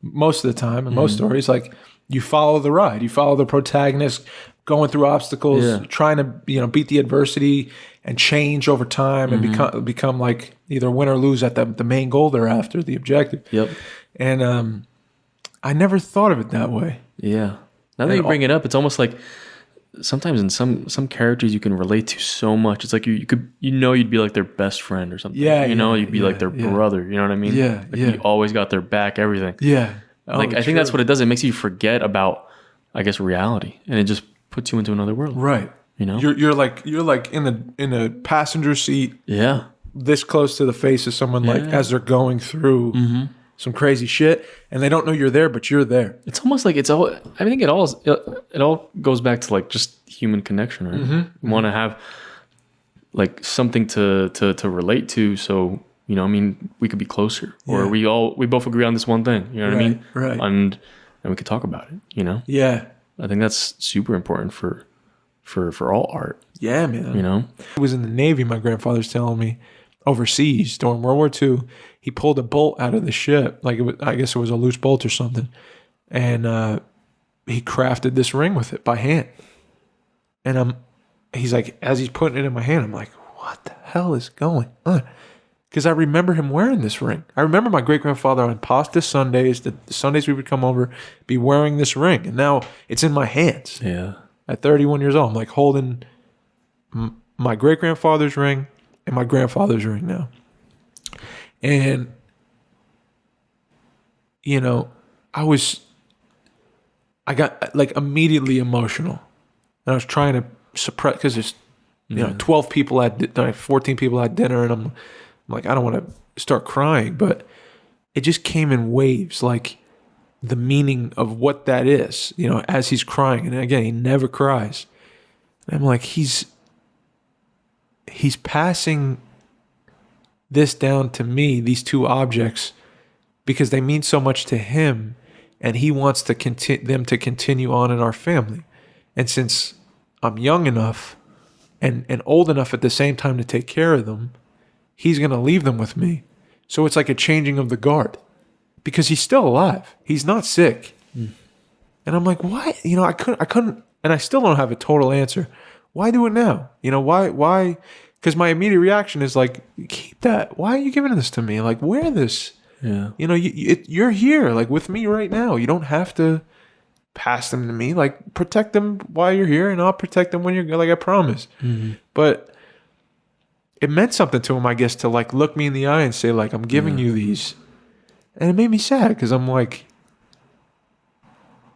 Most of the time, in most stories, like, you follow the ride. You follow the protagonist going through obstacles, trying to beat the adversity and change over time and become like either win or lose at the main goal they're after, the objective. Yep. And I never thought of it that way. Yeah. Now that you bring it up, it's almost like sometimes in some characters you can relate to so much. It's like you'd be like their best friend or something. Yeah. You'd be like their brother. You know what I mean? Yeah. Like you always got their back, everything. Yeah. I think that's what it does. It makes you forget about, I guess, reality, and it just puts you into another world. Right. You're like in a passenger seat. Yeah. This close to the face of someone, like as they're going through some crazy shit, and they don't know you're there, but you're there. It's almost like I think it all goes back to like just human connection, right? You want to have like something to relate to, so we could be closer, or we both agree on this one thing. You know what I mean? Right. And we could talk about it. Yeah. I think that's super important for all art. Yeah, man. I was in the Navy. My grandfather's telling me overseas during World War II, he pulled a bolt out of the ship. Like I guess it was a loose bolt or something, and he crafted this ring with it by hand. And he's like, as he's putting it in my hand, I'm like, what the hell is going on? Because I remember him wearing this ring. I remember my great-grandfather on pasta Sundays, the Sundays we would come over, be wearing this ring. And now it's in my hands. Yeah. At 31 years old, I'm like holding my great-grandfather's ring and my grandfather's ring now. And, you know, I got like immediately emotional. And I was trying to suppress, because there's, 12 people 14 people at dinner, and I'm like, I don't want to start crying, but it just came in waves, like the meaning of what that is, as he's crying. And again, he never cries. And I'm like, he's passing this down to me, these two objects, because they mean so much to him, and he wants them to continue on in our family. And since I'm young enough and old enough at the same time to take care of them, he's going to leave them with me. So it's like a changing of the guard, because he's still alive. He's not sick. And I'm like, why? I couldn't, and I still don't have a total answer. Why do it now? Why? Because my immediate reaction is like, keep that. Why are you giving this to me? Like, wear this. Yeah. You're here, like, with me right now. You don't have to pass them to me. Like, protect them while you're here, and I'll protect them when you're, like, I promise. Mm-hmm. But it meant something to him, I guess, to like look me in the eye and say, like, I'm giving you these. And it made me sad, because I'm like,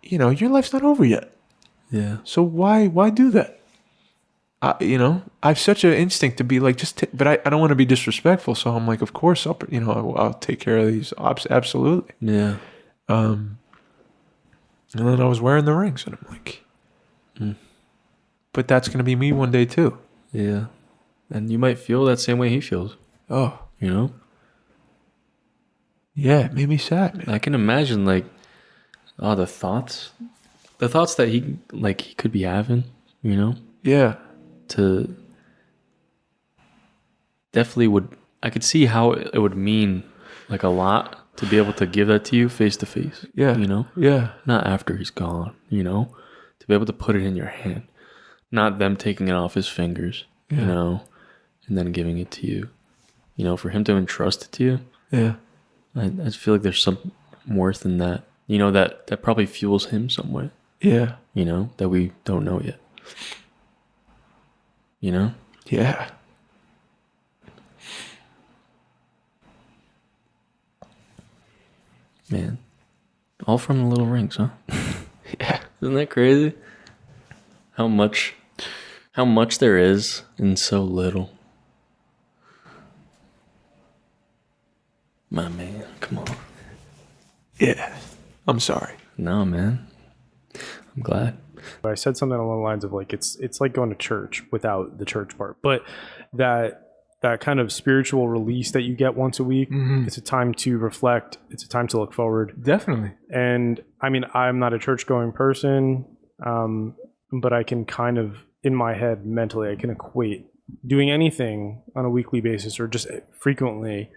your life's not over yet. Yeah. So why do that? I have such an instinct to be like, but I don't want to be disrespectful. So I'm like, of course, I'll take care of these. Absolutely. Yeah. And then I was wearing the rings, and I'm like, but that's going to be me one day too. Yeah. And you might feel that same way he feels. Oh. Yeah, it made me sad, man. I can imagine, like, the thoughts that he could be having, Yeah. To definitely I could see how it would mean like a lot to be able to give that to you face to face. Yeah. Yeah. Not after he's gone, to be able to put it in your hand, not them taking it off his fingers, and then giving it to you, for him to entrust it to you. Yeah. I just feel like there's some worth in that, that probably fuels him some way. Yeah. That we don't know yet. Yeah. Man, all from the little rings, huh? Yeah. Isn't that crazy? How much there is in so little. My man, come on. Yeah. I'm sorry. No, man. I'm glad. I said something along the lines of like, it's like going to church without the church part, but that kind of spiritual release that you get once a week, it's a time to reflect. It's a time to look forward. Definitely. And I mean, I'm not a church going person, but I can kind of, in my head, mentally, I can equate doing anything on a weekly basis or just frequently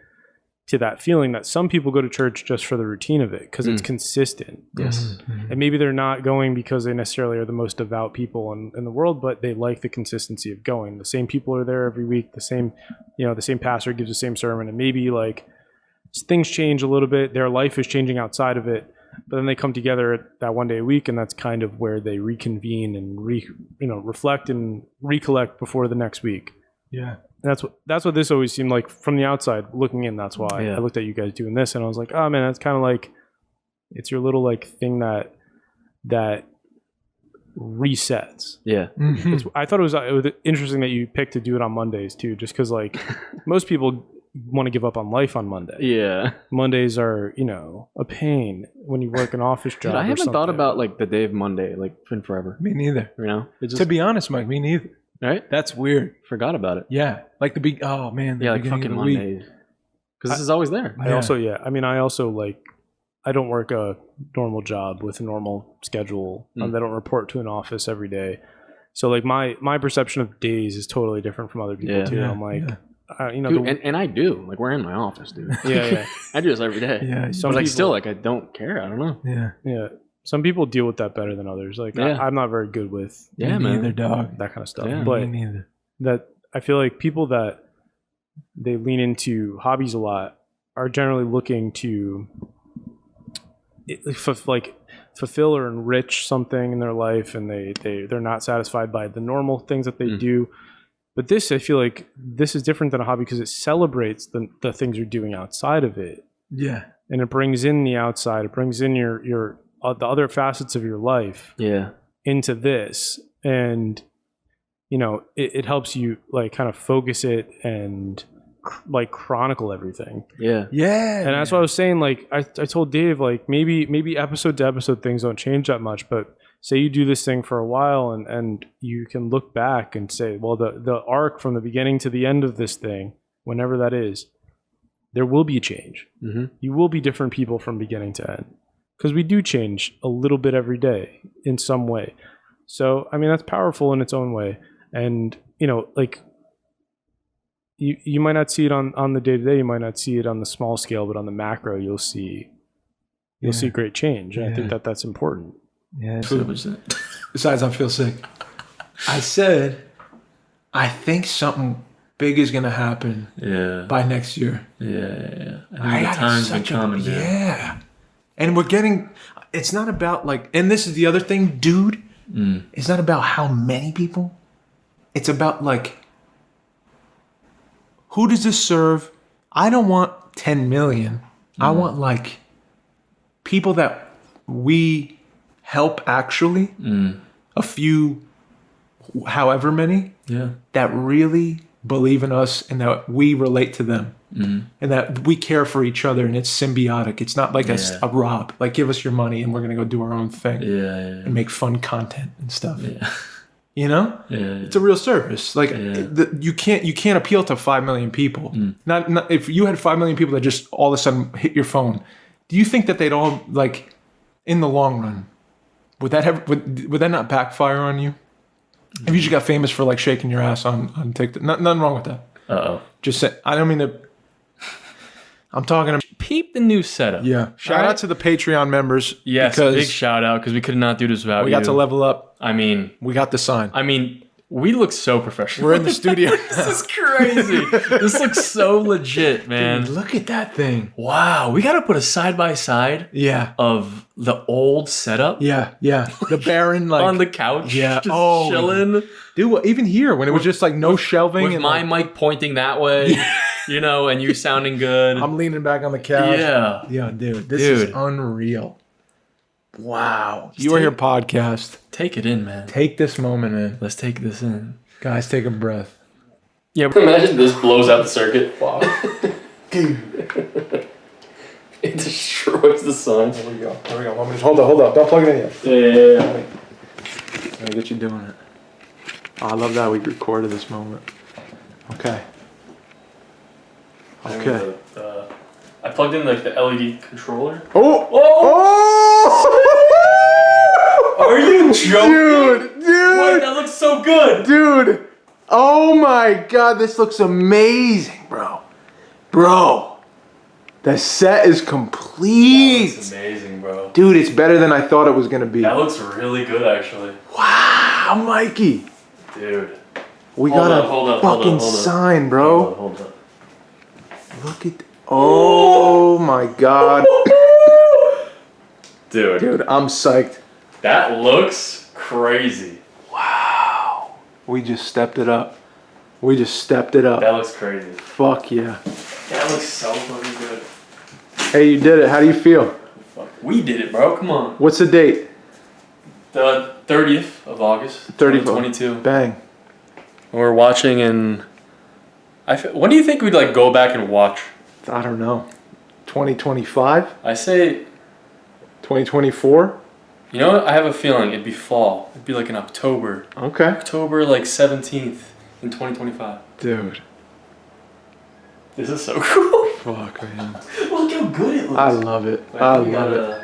to that feeling that some people go to church just for the routine of it because it's consistent. Yes. And maybe they're not going because they necessarily are the most devout people in the world, but they like the consistency of going. The same people are there every week. The same pastor gives the same sermon, and maybe like things change a little bit. Their life is changing outside of it, but then they come together that one day a week, and that's kind of where they reconvene and reflect and recollect before the next week. Yeah. That's what this always seemed like from the outside looking in. That's why I looked at you guys doing this and I was like, oh man, that's kind of like, it's your little like thing that resets. Yeah. Mm-hmm. I thought it was interesting that you picked to do it on Mondays too, just because like most people want to give up on life on Monday. Yeah. Mondays are, a pain when you work an office job. Dude, I haven't thought about like the day of Monday like in forever. Me neither. It's just, to be honest, Mike, me neither. Right? That's weird. Forgot about it. Yeah. Like the like fucking Mondays. Because this is always there. I also I don't work a normal job with a normal schedule. I don't report to an office every day. So like my perception of days is totally different from other people too. I'm like, dude, and I do. Like we're in my office, dude. Yeah. I do this every day. Yeah. But like still, like I don't care. I don't know. Yeah. Yeah. some people deal with that better than others. Like I'm not very good with neither, dog. that kind of stuff. Yeah, but me neither. that I feel like people that they lean into hobbies a lot are generally looking to fulfill or enrich something in their life, and they're not satisfied by the normal things that they do. But this, I feel like this is different than a hobby because it celebrates the things you're doing outside of it. Yeah. And it brings in the outside. It brings in your the other facets of your life. Yeah. Into this, and you know, it helps you like kind of focus it and like chronicle everything. Yeah. Yeah. And that's what I was saying. Like I told Dave, like maybe episode to episode things don't change that much, but say you do this thing for a while and you can look back and say, well, the arc from the beginning to the end of this thing, whenever that is, there will be a change. Mm-hmm. You will be different people from beginning to end, because we do change a little bit every day in some way. So, I mean, that's powerful in its own way. And, you know, like you might not see it on the day-to-day, you might not see it on the small scale, but on the macro, you'll see great change. And I think that's important. Yeah. Besides, I feel sick. I said, I think something big is gonna happen. Yeah. By next year. Yeah. I got time's been such coming. Yeah. And we're getting. It's not about like. And this is the other thing, dude. It's not about how many people. It's about like. Who does this serve? I don't want 10 million. I want like people that we help actually. A few, however many. Yeah. That really believe in us and that we relate to them. And that we care for each other and it's symbiotic. It's not like a rob. Like, give us your money and we're going to go do our own thing. And make fun content and stuff. You know? It's a real service. Like you can't appeal to 5 million people. Not if you had 5 million people that just all of a sudden hit your phone. Do you think that they'd all like in the long run? Would that not backfire on you? If you just got famous for like shaking your ass on TikTok, nothing wrong with that. Just say I don't mean to. I'm talking about peep the new setup. Yeah. Shout out to the Patreon members. Yes, big shout out because we could not do this without you. We got to level up. I mean, we got the sign. I mean, we look so professional. We're in the studio. This is crazy. This looks so legit, man. Dude, look at that thing. Wow, we got to put a side by side. Yeah. Of the old setup. Yeah. The Baron like on the couch. Yeah. Just chilling. Dude, even here when it was just like no shelving with and my mic pointing that way. You know, and you sounding good. I'm leaning back on the couch. Yeah, dude. This is unreal. Wow. You are here podcast. Take it in, man. Take this moment in. Let's take this in. Guys, take a breath. Yeah, imagine this blows out the circuit. Wow. It destroys the sun. Here we go. Hold up. Don't plug it in yet. Yeah. Let me get you doing it. Oh, I love that we recorded this moment. Okay. I plugged in like the LED controller. Oh! Are you joking? Dude! Wait, that looks so good! Dude! Oh my god, this looks amazing, bro. Bro! The set is complete! That looks amazing, bro. Dude, it's better than I thought it was gonna be. That looks really good, actually. Wow, Mikey! Dude. We got a fucking sign, bro. Hold up. Look at... Oh my god. Dude, I'm psyched. That looks crazy. Wow. We just stepped it up. That looks crazy. Fuck yeah. That looks so fucking good. Hey, you did it. How do you feel? We did it, bro. Come on. What's the date? The 30th of August. 2022. Bang. We're watching in... when do you think we'd like go back and watch? I don't know. 2025? I say 2024? You know what? I have a feeling it'd be fall. It'd be like in October. Okay. October like 17th in 2025. Dude. This is so cool. Fuck, man. Look how good it looks. I love it. I love it.